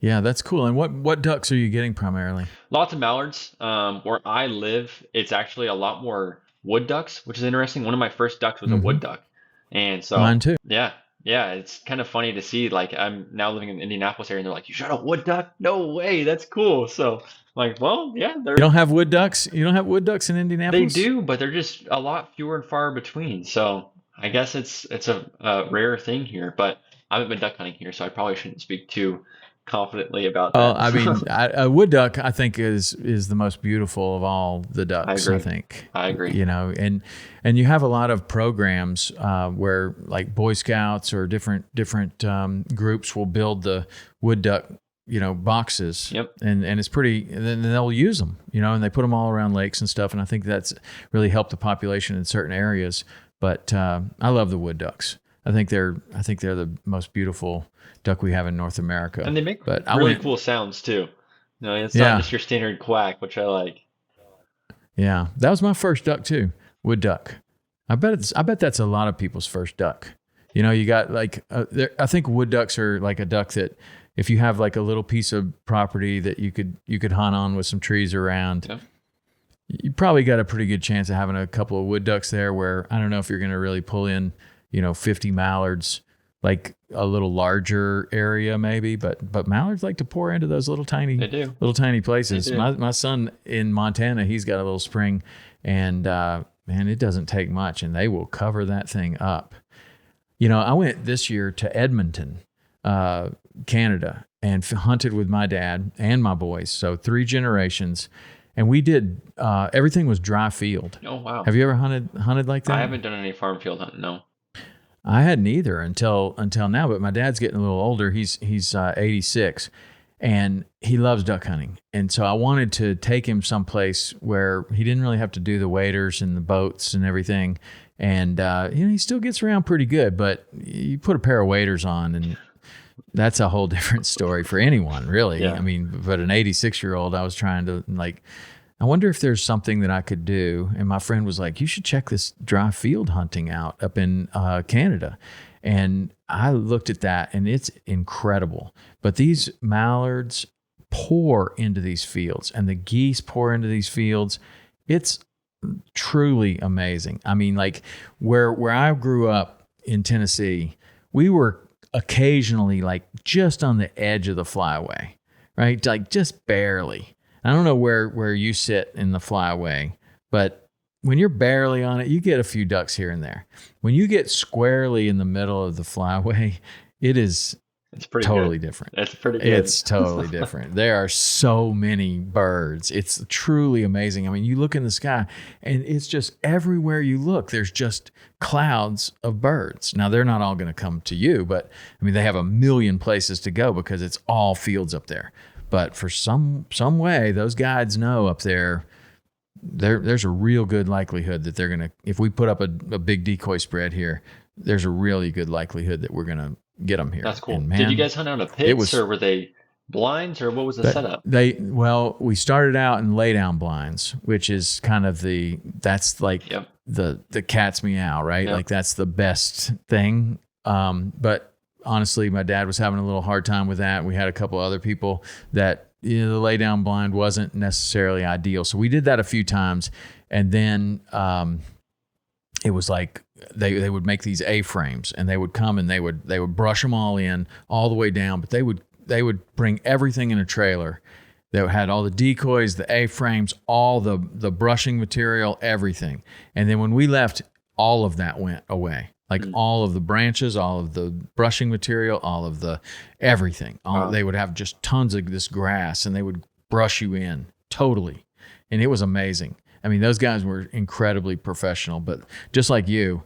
Yeah, that's cool. And what ducks are you getting primarily? Lots of mallards. Where I live, it's actually a lot more wood ducks, which is interesting. One of my first ducks was a wood duck. And so mine too. Yeah, it's kind of funny to see. Like, I'm now living in the Indianapolis area, and they're like, "You shot a wood duck? No way, that's cool." So I'm like, well, yeah, you don't have wood ducks. You don't have wood ducks in Indianapolis. They do, but they're just a lot fewer and far between. So I guess it's a rare thing here. But I haven't been duck hunting here, so I probably shouldn't speak too confidently about that. I mean, a wood duck, I think, is the most beautiful of all the ducks. I think. I agree. And you have a lot of programs where, like, Boy Scouts or different groups will build the wood duck, boxes. Yep. And it's pretty. And then they'll use them, and they put them all around lakes and stuff. And I think that's really helped the population in certain areas. But I love the wood ducks. I think they're the most beautiful duck we have in North America. And they make really cool sounds too. No, it's not just your standard quack, which I like. Yeah, that was my first duck too, wood duck. I bet that's a lot of people's first duck. You got like I think wood ducks are like a duck that if you have like a little piece of property that you could hunt on with some trees around. Yeah. you probably got a pretty good chance of having a couple of wood ducks there where I don't know if you're going to really pull in, 50 mallards, like a little larger area maybe, but mallards like to pour into those They do. little tiny places. They do. My son in Montana, he's got a little spring, and man, it doesn't take much, and they will cover that thing up. I went this year to Edmonton, Canada, and hunted with my dad and my boys, so 3 generations. And we did, everything was dry field. Oh, wow. Have you ever hunted like that? I haven't done any farm field hunting, no. I hadn't either until now, but my dad's getting a little older. He's 86, and he loves duck hunting. And so I wanted to take him someplace where he didn't really have to do the waders and the boats and everything. And, he still gets around pretty good, but you put a pair of waders on and that's a whole different story for anyone, really. Yeah. I mean, but an 86-year-old, I was trying to I wonder if there's something that I could do. And my friend was like, you should check this dry field hunting out up in Canada. And I looked at that and it's incredible. But these mallards pour into these fields and the geese pour into these fields. It's truly amazing. I mean, like where I grew up in Tennessee, we were occasionally like just on the edge of the flyway, right? Like just barely. I don't know where you sit in the flyway, but when you're barely on it, you get a few ducks here and there. When you get squarely in the middle of the flyway, it's pretty totally good. different. It's pretty good. It's totally different. There are so many birds. It's truly amazing. I mean, you look in the sky and it's just everywhere you look, there's just clouds of birds. Now, they're not all going to come to you, but I mean, they have a million places to go because it's all fields up there. But for some way, those guides know up there's a real good likelihood that they're going to, if we put up a big decoy spread here, there's a really good likelihood that we're going to get them here. That's cool. And man, did you guys hunt out of pits or were they blinds or what was the setup? We started out in lay down blinds, which is kind of that's like Yep. the cat's meow, right? Yep. Like that's the best thing. But honestly, my dad was having a little hard time with that. We had a couple other people that the lay down blind wasn't necessarily ideal. So we did that a few times. And then it was like they would make these A-frames and they would come and they would brush them all in all the way down. But they would bring everything in a trailer. They had all the decoys, the A-frames, all the brushing material, everything. And then when we left, all of that went away. Like all of the branches, all of the brushing material, all of the everything. They would have just tons of this grass and they would brush you in totally. And it was amazing. I mean, those guys were incredibly professional, but just like you,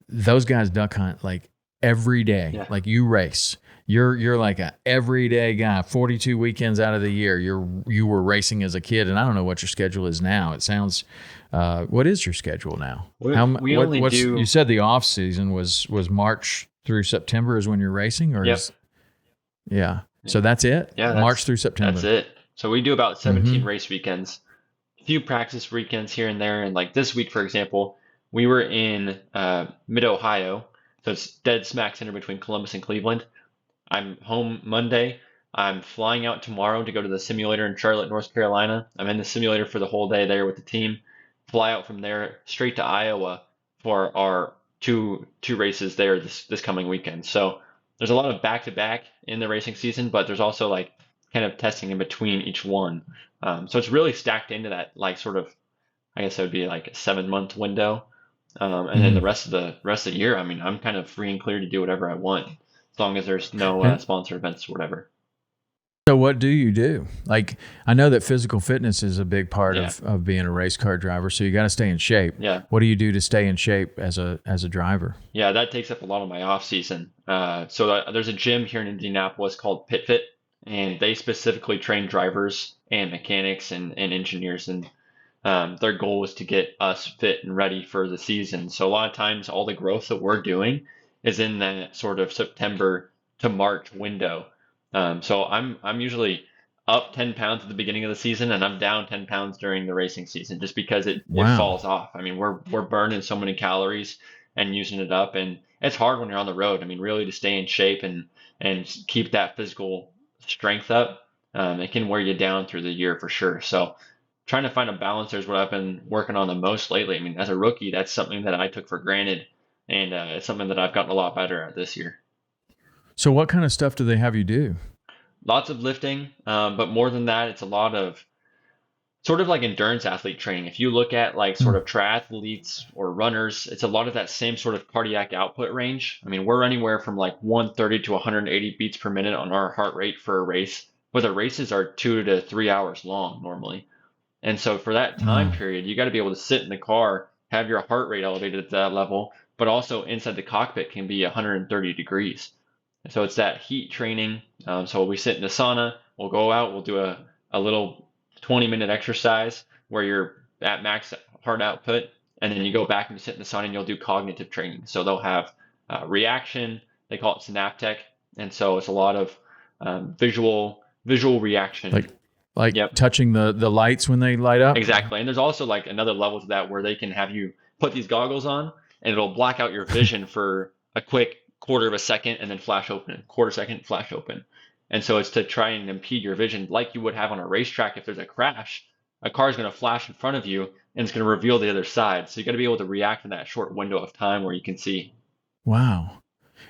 those guys duck hunt like every day. Yeah. Like you race. You're like a everyday guy. 42 weekends out of the year, you were racing as a kid, and I don't know what your schedule is now. It sounds. What is your schedule now? You said the off season was March through September is when you're racing, or yep. Yeah. So that's it. Yeah, March through September. That's it. So we do about 17 race weekends, a few practice weekends here and there, and like this week, for example, we were in Mid Ohio, so it's dead smack center between Columbus and Cleveland. I'm home Monday. I'm flying out tomorrow to go to the simulator in Charlotte, North Carolina. I'm in the simulator for the whole day there with the team. Fly out from there straight to Iowa for our two races there this coming weekend. So there's a lot of back-to-back in the racing season, but there's also like kind of testing in between each one. So it's really stacked into that like sort of, I guess it would be like a 7-month window. And then the rest of the year, I mean, I'm kind of free and clear to do whatever I want. As long as there's no sponsor events or whatever. So what do you do? Like, I know that physical fitness is a big part of being a race car driver, so you got to stay in shape. Yeah. What do you do to stay in shape as a driver? Yeah, that takes up a lot of my off season. So there's a gym here in Indianapolis called PitFit, and they specifically train drivers and mechanics and engineers, and their goal is to get us fit and ready for the season. So a lot of times all the growth that we're doing is in that sort of September to March window. So I'm usually up 10 pounds at the beginning of the season, and I'm down 10 pounds during the racing season, just because it falls off. I mean, we're burning so many calories and using it up, and it's hard when you're on the road. I mean, really to stay in shape and keep that physical strength up, it can wear you down through the year for sure. So trying to find a balance there is what I've been working on the most lately. I mean, as a rookie, that's something that I took for granted, and it's something that I've gotten a lot better at this year. So what kind of stuff do they have you do? Lots of lifting, but more than that, it's a lot of sort of like endurance athlete training. If you look at like sort of triathletes or runners, it's a lot of that same sort of cardiac output range. I mean, we're anywhere from like 130 to 180 beats per minute on our heart rate for a race, but the races are 2 to 3 hours long normally. And so for that time period, you got to be able to sit in the car, have your heart rate elevated at that level, but also inside the cockpit can be 130 degrees. And so it's that heat training. So we sit in the sauna, we'll go out, we'll do a little 20-minute exercise where you're at max heart output, and then you go back and sit in the sauna and you'll do cognitive training. So they'll have reaction, they call it synaptech, and so it's a lot of visual reaction. Like Yep. touching the lights when they light up? Exactly. And there's also like another level to that where they can have you put these goggles on and it'll black out your vision for a quick quarter of a second and then flash open, quarter second, flash open. And so it's to try and impede your vision like you would have on a racetrack. If there's a crash, a car is going to flash in front of you and it's going to reveal the other side. So you got to be able to react in that short window of time where you can see. Wow.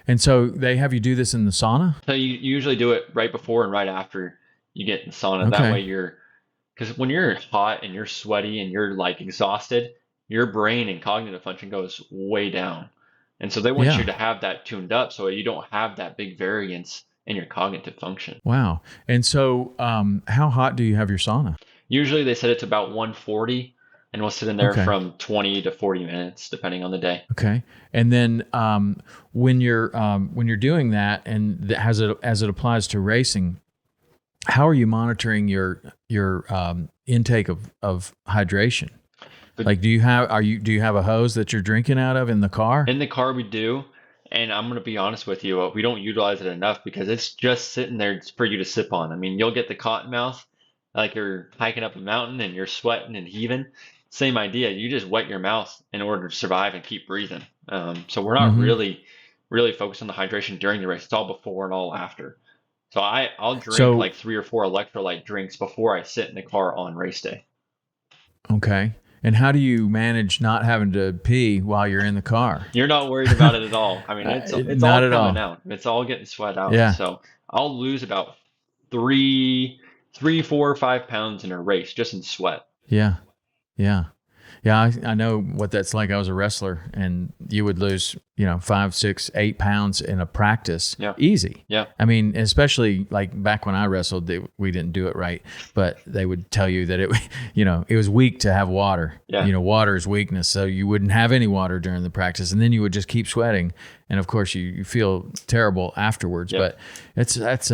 And so they have you do this in the sauna? So you usually do it right before and right after you get in the sauna. Okay. That way because when you're hot and you're sweaty and you're like exhausted, your brain and cognitive function goes way down. And so they want Yeah. you to have that tuned up so you don't have that big variance in your cognitive function. Wow. And so how hot do you have your sauna? Usually they set it to about 140 and we'll sit in there Okay. from 20 to 40 minutes, depending on the day. Okay. And then when you're doing that, and as it applies to racing, how are you monitoring your intake of hydration? Like, do you have a hose that you're drinking out of in the car? In the car we do, and I'm going to be honest with you, we don't utilize it enough because it's just sitting there for you to sip on. I mean, you'll get the cotton mouth, like you're hiking up a mountain and you're sweating and heaving. Same idea. You just wet your mouth in order to survive and keep breathing. So we're not really focused on the hydration during the race. It's all before and all after. So I'll drink like 3 or 4 electrolyte drinks before I sit in the car on race day. Okay. And how do you manage not having to pee while you're in the car? You're not worried about it at all. I mean, it's Not all at all. coming out. It's all getting sweat out. Yeah. So I'll lose about 3, 4, 5 pounds in a race just in sweat. Yeah. I know what that's like. I was a wrestler, and you would lose 5, 6, 8 pounds in a practice. Yeah. Easy. Yeah. I mean, especially like back when I wrestled, we didn't do it right, but they would tell you that it was weak to have water. Yeah. Water is weakness, so you wouldn't have any water during the practice, and then you would just keep sweating, and of course you feel terrible afterwards. Yeah. But that's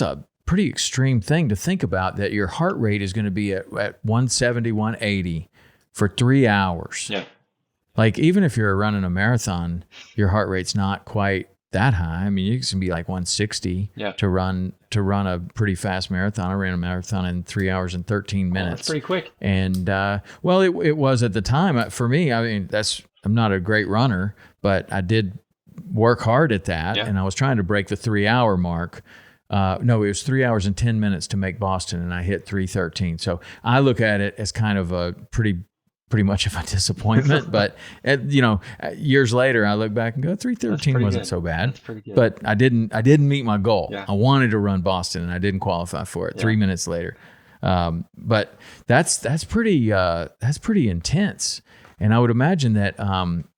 a pretty extreme thing to think about, that your heart rate is going to be at 170, 180 for 3 hours. Yeah. Like, even if you're running a marathon, your heart rate's not quite that high. I mean, you can be like 160 to run a pretty fast marathon. I ran a marathon in 3 hours and 13 minutes. That's pretty quick. And well, it was at the time. For me, I mean, I'm not a great runner, but I did work hard at that, and I was trying to break the 3 hour mark. No, it was 3 hours and 10 minutes to make Boston, and I hit 3:13. So I look at it as kind of a pretty much of a disappointment. But years later, I look back and go, 3:13 wasn't so bad. That's pretty good. But I didn't meet my goal. Yeah. I wanted to run Boston, and I didn't qualify for it. 3 minutes later. But that's pretty intense. And I would imagine that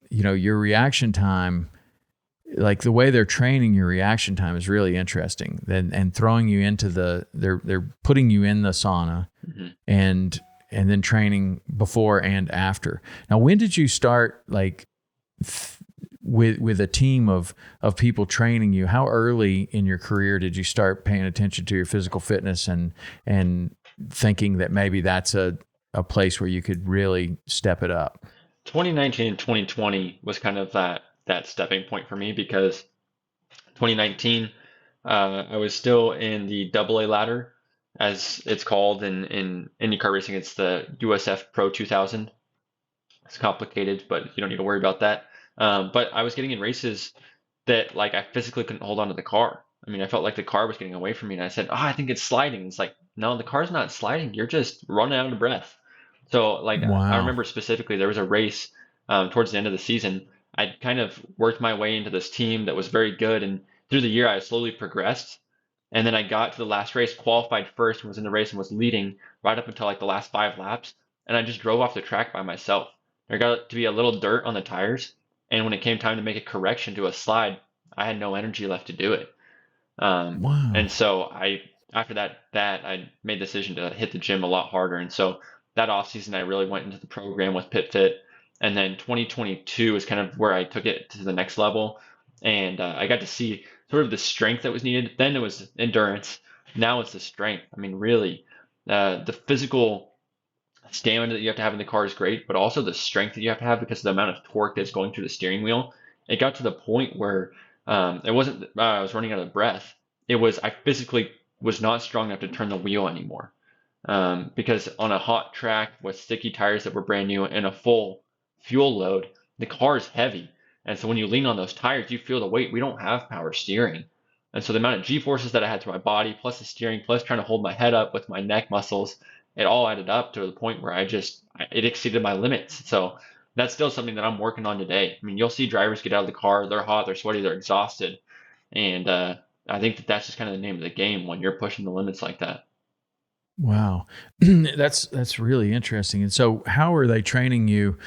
your reaction time, like the way they're training your reaction time, is really interesting. And throwing you into they're putting you in the sauna, and then training before and after. Now, when did you start with a team of people training you? How early in your career did you start paying attention to your physical fitness and thinking that maybe that's a place where you could really step it up? 2019 and 2020 was kind of that stepping point for me, because 2019 I was still in the AA ladder, as it's called in IndyCar racing. It's the USF Pro 2000. It's complicated, but you don't need to worry about that. But I was getting in races that I physically couldn't hold on to the car. I I mean, I felt like the car was getting away from me, and I said, "Oh, I think it's sliding." It's like, no, the car's not sliding. You're just running out of breath. So, like, I Wow. remember specifically there was a race towards the end of the season. I kind of worked my way into this team that was very good, and through the year, I slowly progressed. And then I got to the last race, qualified first, and was in the race and was leading right up until like the last 5 laps. And I just drove off the track by myself. There got to be a little dirt on the tires, and when it came time to make a correction to a slide, I had no energy left to do it. Wow. And so after that I made the decision to hit the gym a lot harder. And so that off season, I really went into the program with PitFit. And then 2022 is kind of where I took it to the next level. And I got to see sort of the strength that was needed. Then it was endurance. Now it's the strength. I mean, really, the physical stamina that you have to have in the car is great, but also the strength that you have to have because of the amount of torque that's going through the steering wheel. It got to the point where it wasn't I was running out of breath. It was I physically was not strong enough to turn the wheel anymore because on a hot track with sticky tires that were brand new and a full fuel load, the car is heavy. And so when you lean on those tires, you feel the weight. We don't have power steering. And so the amount of G forces that I had to my body, plus the steering, plus trying to hold my head up with my neck muscles, it all added up to the point where it exceeded my limits. So that's still something that I'm working on today. I mean, you'll see drivers get out of the car, they're hot, they're sweaty, they're exhausted. And I think that that's just kind of the name of the game when you're pushing the limits like that. Wow. That's really interesting. And so how are they training you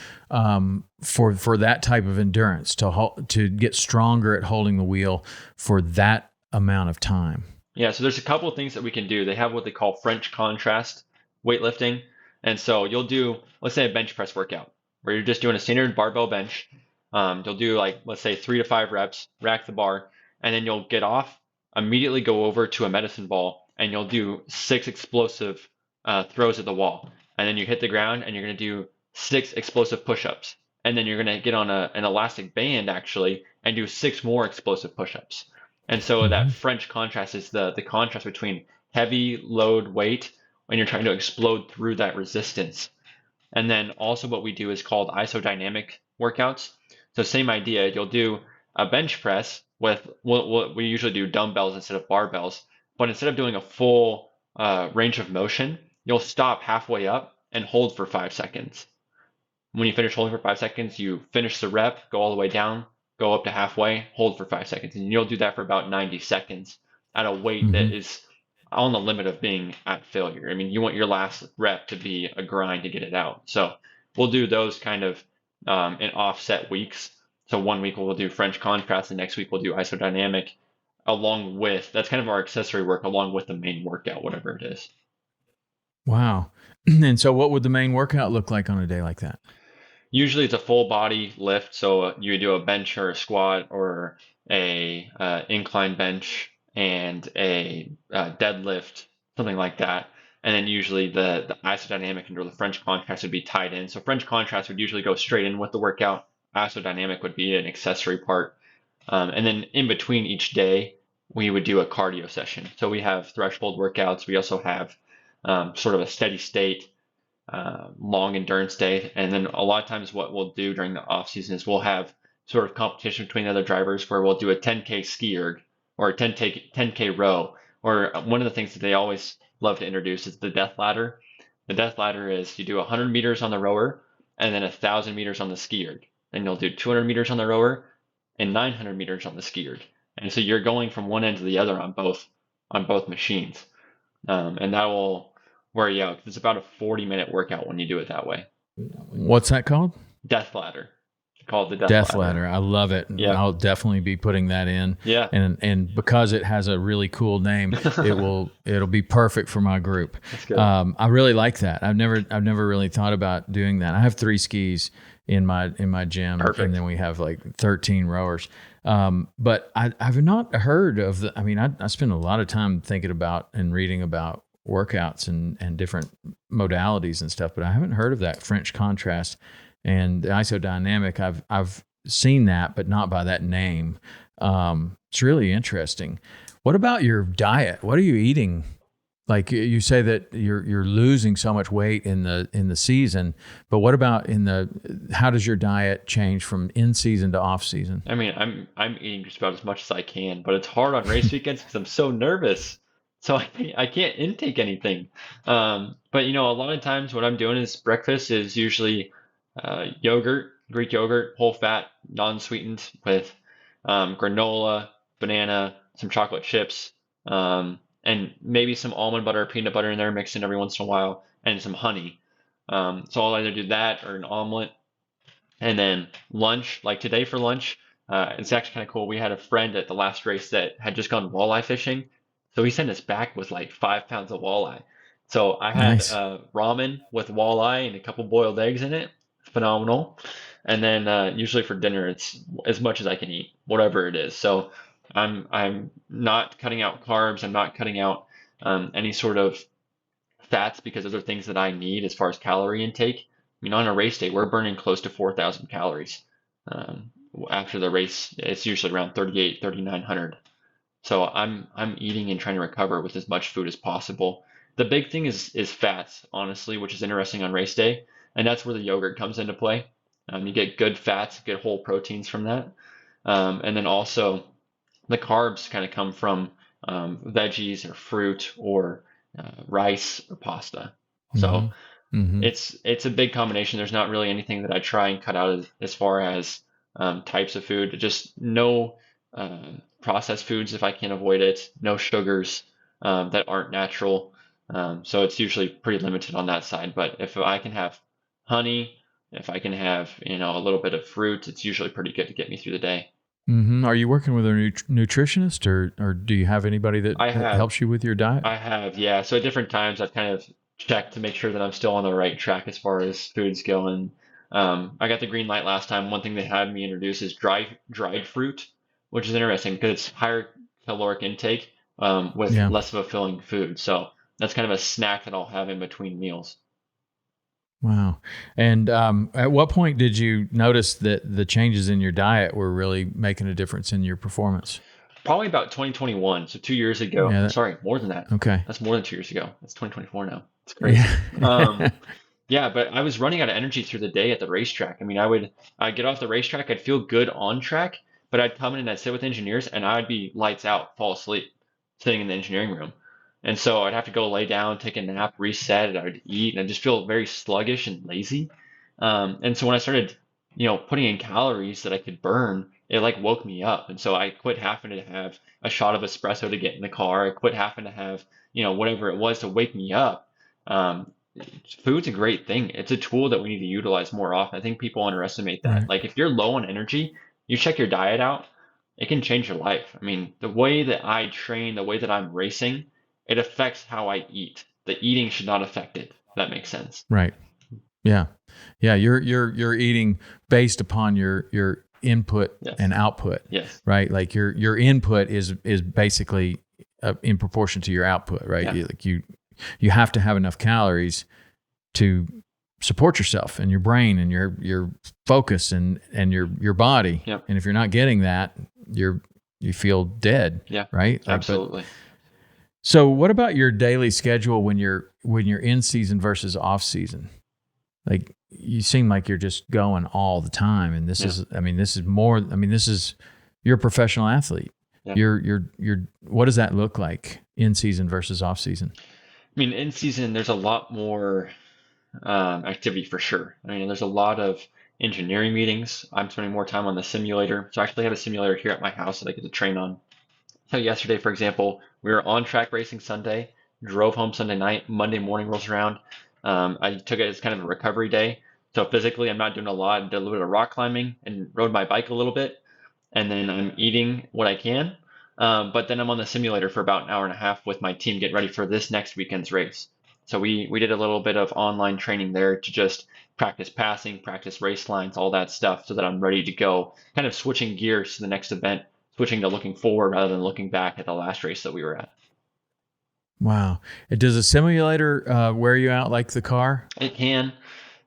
for that type of endurance to get stronger at holding the wheel for that amount of time? Yeah, so there's a couple of things that we can do. They have what they call French contrast weightlifting. And so you'll do, let's say, a bench press workout where you're just doing a standard barbell bench. You'll do like, let's say 3 to 5 reps, rack the bar, and then you'll get off, immediately go over to a medicine ball, and you'll do 6 explosive throws at the wall. And then you hit the ground and you're going to do 6 explosive push-ups. And then you're going to get on an elastic band actually and do 6 more explosive push-ups. And so that French contrast is the contrast between heavy load weight when you're trying to explode through that resistance. And then also what we do is called isodynamic workouts. So same idea, you'll do a bench press with what we usually do dumbbells instead of barbells, but instead of doing a full range of motion, you'll stop halfway up and hold for 5 seconds. When you finish holding for 5 seconds, you finish the rep, go all the way down, go up to halfway, hold for 5 seconds, and you'll do that for about 90 seconds at a weight that is on the limit of being at failure. I mean, you want your last rep to be a grind to get it out. So we'll do those kind of in offset weeks. So one week we'll do French contrast, the next week we'll do isodynamic, along with that's kind of our accessory work along with the main workout, whatever it is. Wow. And so what would the main workout look like on a day like that? Usually it's a full body lift, so you do a bench or a squat or a incline bench and a deadlift, something like that. And then usually the isodynamic or the French contrast would be tied in. So French contrast would usually go straight in with the workout. Isodynamic would be an accessory part. And then in between each day, we would do a cardio session. So we have threshold workouts. We also have sort of a steady state long endurance day. And then a lot of times what we'll do during the off season is we'll have sort of competition between the other drivers where we'll do a 10K ski erg or a 10K row. Or one of the things that they always love to introduce is the death ladder. The death ladder is you do 100 meters on the rower and then 1,000 meters on the ski erg. Then you'll do 200 meters on the rower and 900 meters on the ski erg. And so you're going from one end to the other on both machines. And that will wear you out. It's about a 40-minute workout when you do it that way. What's that called? Death ladder. It's called the Death ladder. I love it. Yeah. I'll definitely be putting that in. Yeah. And because it has a really cool name, it'll be perfect for my group. That's good. I really like that. I've never really thought about doing that. I have 3 skis in my gym. Perfect. And then we have like 13 rowers. But I've not heard of I spend a lot of time thinking about and reading about workouts and different modalities and stuff, but I haven't heard of that French contrast and the isodynamic. I've seen that, but not by that name. It's really interesting. What about your diet? What are you eating Like you say that you're losing so much weight in the season, but what about how does your diet change from in season to off season? I mean, I'm eating just about as much as I can, but it's hard on race weekends because I'm so nervous. So I can't intake anything. But a lot of times what I'm doing is breakfast is usually yogurt, Greek yogurt, whole fat, non-sweetened with granola, banana, some chocolate chips, and maybe some almond butter or peanut butter in there mixed in every once in a while, and some honey. So I'll either do that or an omelet. And then lunch, like today for lunch, it's actually kind of cool. We had a friend at the last race that had just gone walleye fishing. So he sent us back with like 5 pounds of walleye. So I had Nice. ramen with walleye and a couple boiled eggs in it. Phenomenal. And then usually for dinner, it's as much as I can eat, whatever it is. So I'm not cutting out carbs. I'm not cutting out any sort of fats because those are things that I need as far as calorie intake. I mean, on a race day, we're burning close to 4,000 calories. Um, After the race, it's usually around 38, 3,900. So I'm eating and trying to recover with as much food as possible. The big thing is fats, honestly, which is interesting on race day, and that's where the yogurt comes into play. You get good fats, good whole proteins from that, and then also the carbs kind of come from veggies or fruit or rice or pasta. So Mm-hmm. it's a big combination. There's not really anything that I try and cut out as far as types of food. Just no processed foods if I can avoid it. No sugars that aren't natural. So it's usually pretty limited on that side. But if I can have honey, if I can have a little bit of fruit, it's usually pretty good to get me through the day. Mm-hmm. Are you working with a nutritionist, or do you have anybody that I have helps you with your diet? I have, yeah. So at different times, I've kind of checked to make sure that I'm still on the right track as far as foods go. And I got the green light last time. One thing they had me introduce is dried fruit, which is interesting because it's higher caloric intake with Yeah. less of a filling food. So that's kind of a snack that I'll have in between meals. Wow. And at what point did you notice that the changes in your diet were really making a difference in your performance? Probably about 2021, so 2 years ago. Yeah. Sorry, more than that. Okay. That's more than 2 years ago. It's 2024 now. It's crazy. Yeah. Yeah, but I was running out of energy through the day at the racetrack. I mean, I'd get off the racetrack, I'd feel good on track, but I'd come in and I'd sit with engineers and I'd be lights out, fall asleep, sitting in the engineering room. And so I'd have to go lay down, take a nap, reset, and I'd eat, and I just feel very sluggish and lazy. And so when I started, putting in calories that I could burn, it like woke me up. And so I quit having to have a shot of espresso to get in the car. I quit having to have, whatever it was to wake me up. Um, Food's a great thing. It's a tool that we need to utilize more often. I think people underestimate that. Right. Like if you're low on energy, you check your diet out, it can change your life. I mean, the way that I train, the way that I'm racing, it affects how I eat. The eating should not affect it. If that makes sense. Right. Yeah. Yeah. You're eating based upon your input Yes. and output. Yes. Right. Like your input is basically in proportion to your output. Right. Yeah. You have to have enough calories to support yourself and your brain and your focus and your body. Yep. And if you're not getting that, you feel dead. Yeah. Right. Absolutely. So what about your daily schedule when you're in season versus off season? Like you seem like you're just going all the time, and this is you're a professional athlete. Yeah. You're what does that look like in season versus off season? I mean, in season, there's a lot more activity for sure. I mean, there's a lot of engineering meetings. I'm spending more time on the simulator. So I actually have a simulator here at my house that I get to train on. So yesterday, for example, we were on track racing Sunday, drove home Sunday night, Monday morning rolls around. I took it as kind of a recovery day. So physically, I'm not doing a lot. I did a little bit of rock climbing and rode my bike a little bit. And then I'm eating what I can. But then I'm on the simulator for about an hour and a half with my team getting ready for this next weekend's race. So we did a little bit of online training there to just practice passing, practice race lines, all that stuff so that I'm ready to go, kind of switching gears to the next event, switching to looking forward rather than looking back at the last race that we were at. Wow. Does a simulator wear you out like the car? It can.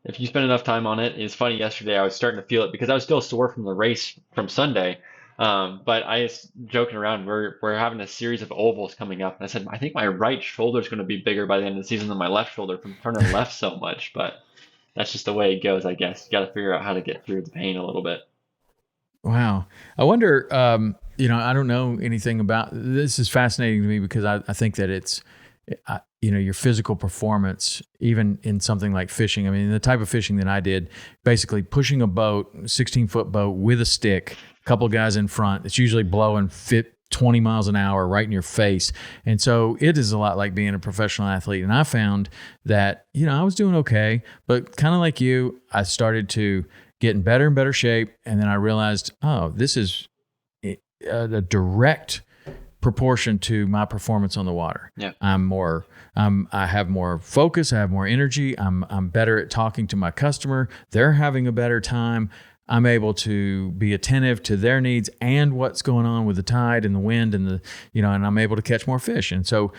If you spend enough time on it. It's funny, yesterday I was starting to feel it because I was still sore from the race from Sunday. But I was joking around. We're having a series of ovals coming up, and I said I think my right shoulder is going to be bigger by the end of the season than my left shoulder from turning left so much. But that's just the way it goes, I guess. You got to figure out how to get through the pain a little bit. Wow. I wonder, I don't know anything about this. Is fascinating to me because I think that it's, your physical performance, even in something like fishing. I mean, the type of fishing that I did, basically pushing a boat, 16-foot boat with a stick, a couple guys in front. It's usually blowing 20 miles an hour right in your face. And so it is a lot like being a professional athlete. And I found that, I was doing okay, but kind of like you, I started to get in better and better shape. And then I realized, this is a direct proportion to my performance on the water. Yeah. I have more focus. I have more energy. I'm better at talking to my customer. They're having a better time. I'm able to be attentive to their needs and what's going on with the tide and the wind and and I'm able to catch more fish. And so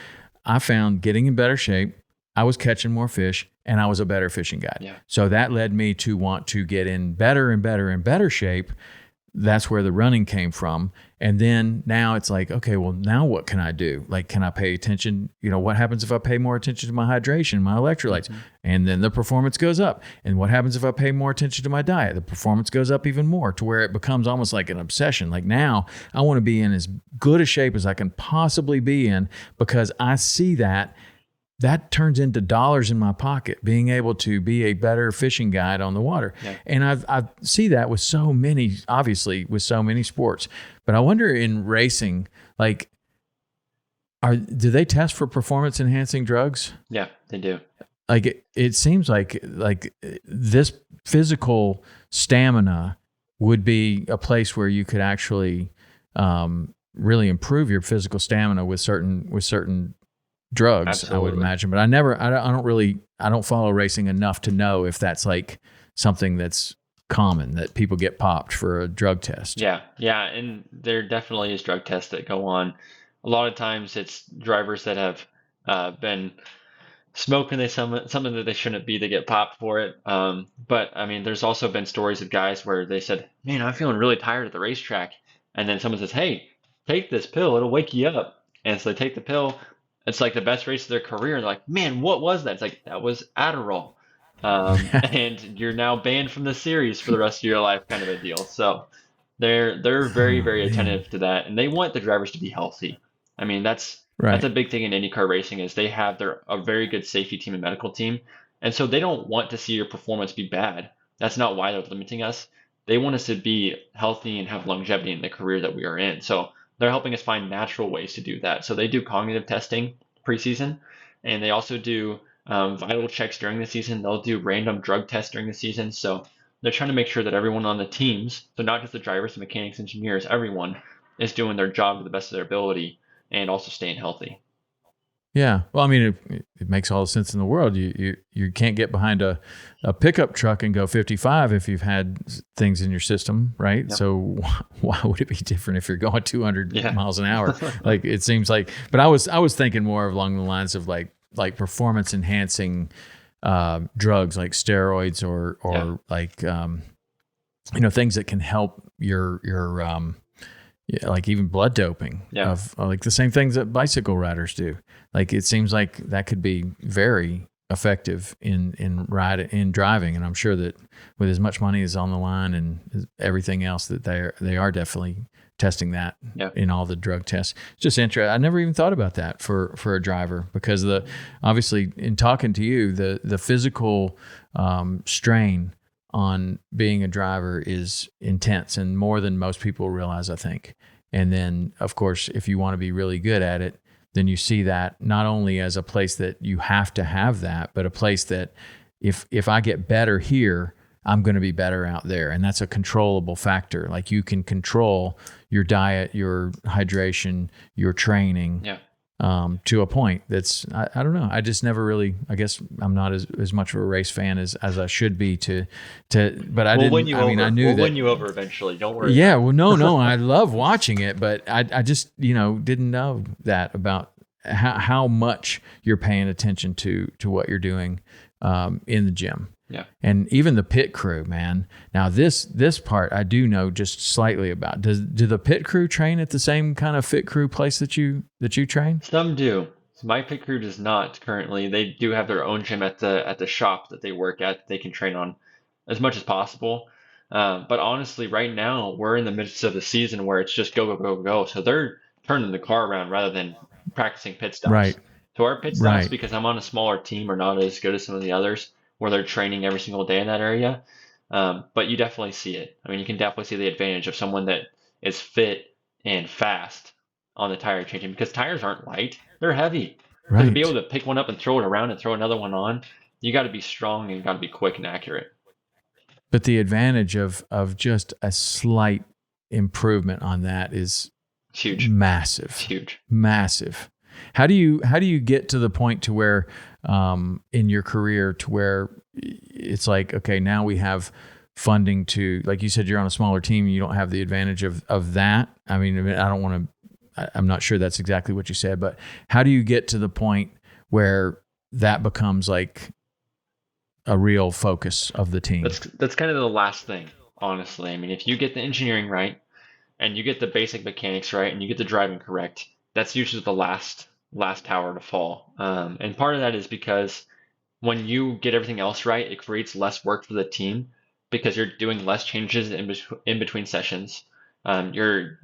I found getting in better shape, I was catching more fish, and I was a better fishing guide. Yeah. So that led me to want to get in better and better and better shape. That's where the running came from. And then now it's like, okay, well, now what can I do? Like, can I pay attention? What happens if I pay more attention to my hydration, my electrolytes? Mm-hmm. And then the performance goes up. And what happens if I pay more attention to my diet? The performance goes up even more to where it becomes almost like an obsession. Like now I want to be in as good a shape as I can possibly be in because I see that turns into dollars in my pocket, being able to be a better fishing guide on the water. Yeah. And I see that with so many sports. But I wonder in racing, like, do they test for performance enhancing drugs? Yeah, they do. Like it seems like this physical stamina would be a place where you could actually really improve your physical stamina with certain drugs. Absolutely. I would imagine, but I don't follow racing enough to know if that's like something that's common that people get popped for a drug test. Yeah, and there definitely is drug tests that go on. A lot of times it's drivers that have been smoking something that they shouldn't be. They get popped for it. But I mean, there's also been stories of guys where they said, "Man, I'm feeling really tired at the racetrack," and then someone says, "Hey, take this pill; it'll wake you up." And so they take the pill. It's like the best race of their career. And they're like, man, what was that? It's like, that was Adderall. And you're now banned from the series for the rest of your life, kind of a deal. So they're very, very attentive to that. And they want the drivers to be healthy. I mean, that's a big thing in IndyCar racing is they have a very good safety team and medical team. And so they don't want to see your performance be bad. That's not why they're limiting us. They want us to be healthy and have longevity in the career that we are in. So they're helping us find natural ways to do that. So they do cognitive testing preseason, and they also do vital checks during the season. They'll do random drug tests during the season. So they're trying to make sure that everyone on the teams, so not just the drivers, the mechanics, engineers, everyone is doing their job to the best of their ability and also staying healthy. Yeah. Well, I mean, it makes all the sense in the world. You can't get behind a pickup truck and go 55 if you've had things in your system, right? Yep. So why would it be different if you're going 200 miles an hour? Like it seems like, but I was thinking more along the lines of like performance enhancing drugs like steroids or like things that can help your like even blood doping of like the same things that bicycle riders do. Like it seems like that could be very effective in driving, and I'm sure that with as much money as on the line and everything else that they are definitely testing that in all the drug tests. It's just interesting. I never even thought about that for a driver because obviously in talking to you, the physical strain on being a driver is intense and more than most people realize, I think. And then, of course, if you want to be really good at it, then you see that not only as a place that you have to have that, but a place that if I get better here, I'm going to be better out there. And that's a controllable factor. Like you can control your diet, your hydration, your training. To a point that's, I don't know. I just never really, I guess I'm not as much of a race fan as I should be but I didn't, I knew that. We'll win you over eventually. Don't worry. Yeah. Well, no, I love watching it, but I just, didn't know that about how much you're paying attention to what you're doing in the gym. Yeah. And even the pit crew, man. Now this part I do know just slightly about. Do the pit crew train at the same kind of fit crew place that you train? Some do. My pit crew does not currently. They do have their own gym at the shop that they work at that they can train on as much as possible. But honestly, right now we're in the midst of the season where it's just go, go, go, go. So they're turning the car around rather than practicing pit stops. Right. So our pit stops, Right. because I'm on a smaller team, are not as good as some of the others where they're training every single day in that area. But you definitely see it. I mean, you can definitely see the advantage of someone that is fit and fast on the tire changing, because tires aren't light, they're heavy. So to be able Right. to pick one up and throw it around and throw another one on, you got to be strong and you got to be quick and accurate. But the advantage of just a slight improvement on that is It's huge. massive. It's huge. Massive. How do you get to the point to where in your career to where it's like, okay, now we have funding to, like you said, you're on a smaller team, you don't have the advantage of that. I mean, I'm not sure that's exactly what you said, but how do you get to the point where that becomes like a real focus of the team? That's kind of the last thing, honestly. I mean, if you get the engineering right and you get the basic mechanics right and you get the driving correct, that's usually the last tower to fall. And part of that is because when you get everything else right, it creates less work for the team because you're doing less changes in between sessions. You're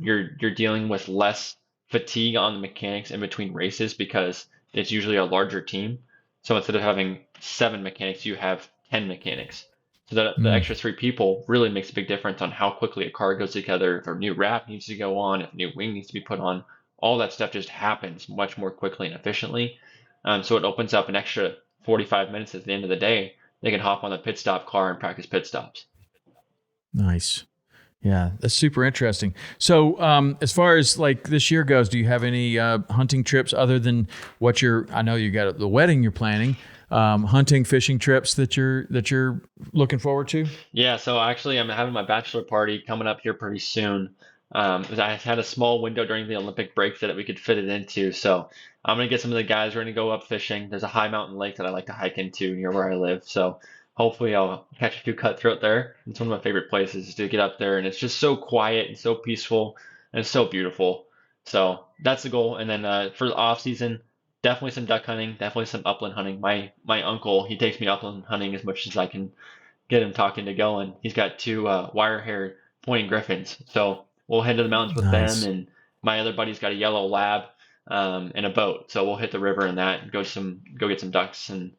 dealing with less fatigue on the mechanics in between races because it's usually a larger team. So instead of having 7 mechanics, you have 10 mechanics. So that the extra 3 people really makes a big difference on how quickly a car goes together, if a new wrap needs to go on, if a new wing needs to be put on. All that stuff just happens much more quickly and efficiently. So it opens up an extra 45 minutes at the end of the day. They can hop on the pit stop car and practice pit stops. Nice. Yeah, that's super interesting. So as far as like this year goes, do you have any hunting trips other than what I know you got the wedding you're planning, hunting, fishing trips that you're looking forward to? Yeah, so actually I'm having my bachelor party coming up here pretty soon. I had a small window during the Olympic break that we could fit it into. So I'm going to get some of the guys ready to go up fishing. There's a high mountain lake that I like to hike into near where I live. So hopefully I'll catch a few cutthroat there. It's one of my favorite places to get up there. And it's just so quiet and so peaceful and it's so beautiful. So that's the goal. And then for the off season, definitely some duck hunting, definitely some upland hunting. My uncle, he takes me upland hunting as much as I can get him talking to going. He's got 2 wire hair pointing griffins. So we'll head to the mountains with Nice. them, and my other buddy's got a yellow lab and a boat. So we'll hit the river in that and go get some ducks and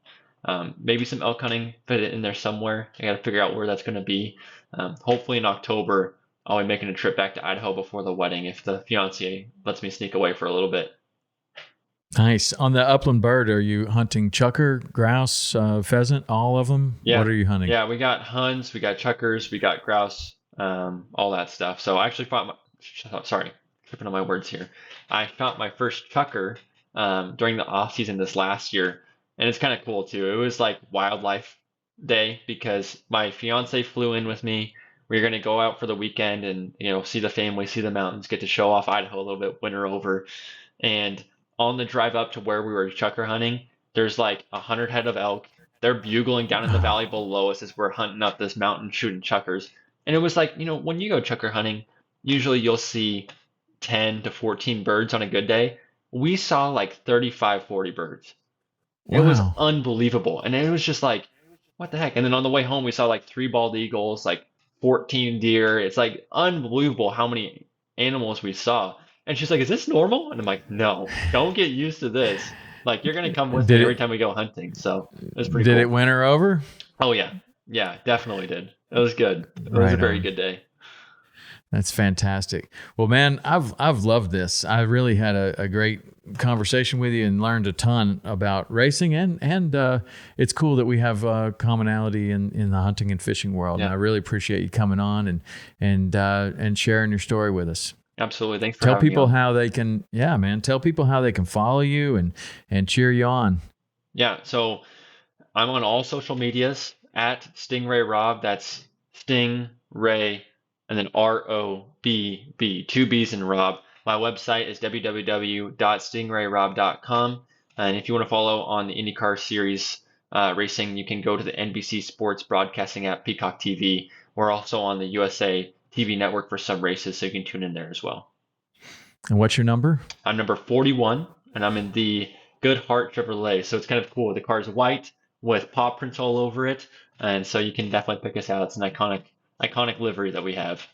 maybe some elk hunting, fit it in there somewhere. I got to figure out where that's going to be. Hopefully in October, I'll be making a trip back to Idaho before the wedding if the fiance lets me sneak away for a little bit. Nice. On the upland bird, are you hunting chukar, grouse, pheasant, all of them? Yeah. What are you hunting? Yeah, we got huns, we got chukars, we got grouse, all that stuff. So I actually tripping on my words here. I found my first chukar during the off season this last year, and it's kind of cool too. It was like wildlife day because my fiance flew in with me. We were going to go out for the weekend and see the family, see the mountains, get to show off Idaho a little bit, winter over. And on the drive up to where we were chukar hunting, there's like 100 head of elk. They're bugling down in the valley below us as we're hunting up this mountain shooting chukars. And it was like, when you go chukar hunting, usually you'll see 10 to 14 birds on a good day. We saw like 35, 40 birds. Wow. It was unbelievable. And it was just like, what the heck? And then on the way home, we saw like 3 bald eagles, like 14 deer. It's like unbelievable how many animals we saw. And she's like, is this normal? And I'm like, no, don't get used to this. Like, you're going to come with me every time we go hunting. So it was pretty cool. Did it winter over? Oh, yeah. Yeah, definitely did. It was good. It was a very good day. That's fantastic. Well, man, I've loved this. I really had a great conversation with you and learned a ton about racing, and it's cool that we have commonality in the hunting and fishing world. Yeah. And I really appreciate you coming on and sharing your story with us. Absolutely. Thanks for Tell having people me on. how they can, tell people how they can follow you and cheer you on. Yeah. So I'm on all social medias at Stingray Robb. That's Sting Ray and then ROBB, 2 B's in Rob. My website is www.stingrayrob.com. And if you want to follow on the IndyCar series, racing, you can go to the NBC Sports Broadcasting app, Peacock TV. We're also on the USA TV network for some races, so you can tune in there as well. And what's your number? I'm number 41, and I'm in the Good Heart Chevrolet. So it's kind of cool. The car's white with paw prints all over it, and so you can definitely pick us out. It's an iconic livery that we have.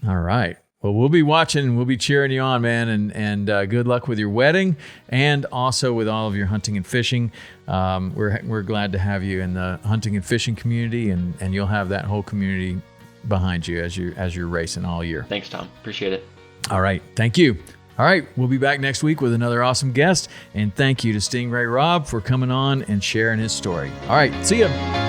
All right. Well, we'll be watching. We'll be cheering you on, man, and good luck with your wedding, and also with all of your hunting and fishing. We're glad to have you in the hunting and fishing community, and you'll have that whole community behind you as you're racing all year. Thanks, Tom. Appreciate it. All right. Thank you. All right. We'll be back next week with another awesome guest, and thank you to Ray Robb for coming on and sharing his story. All right. See ya.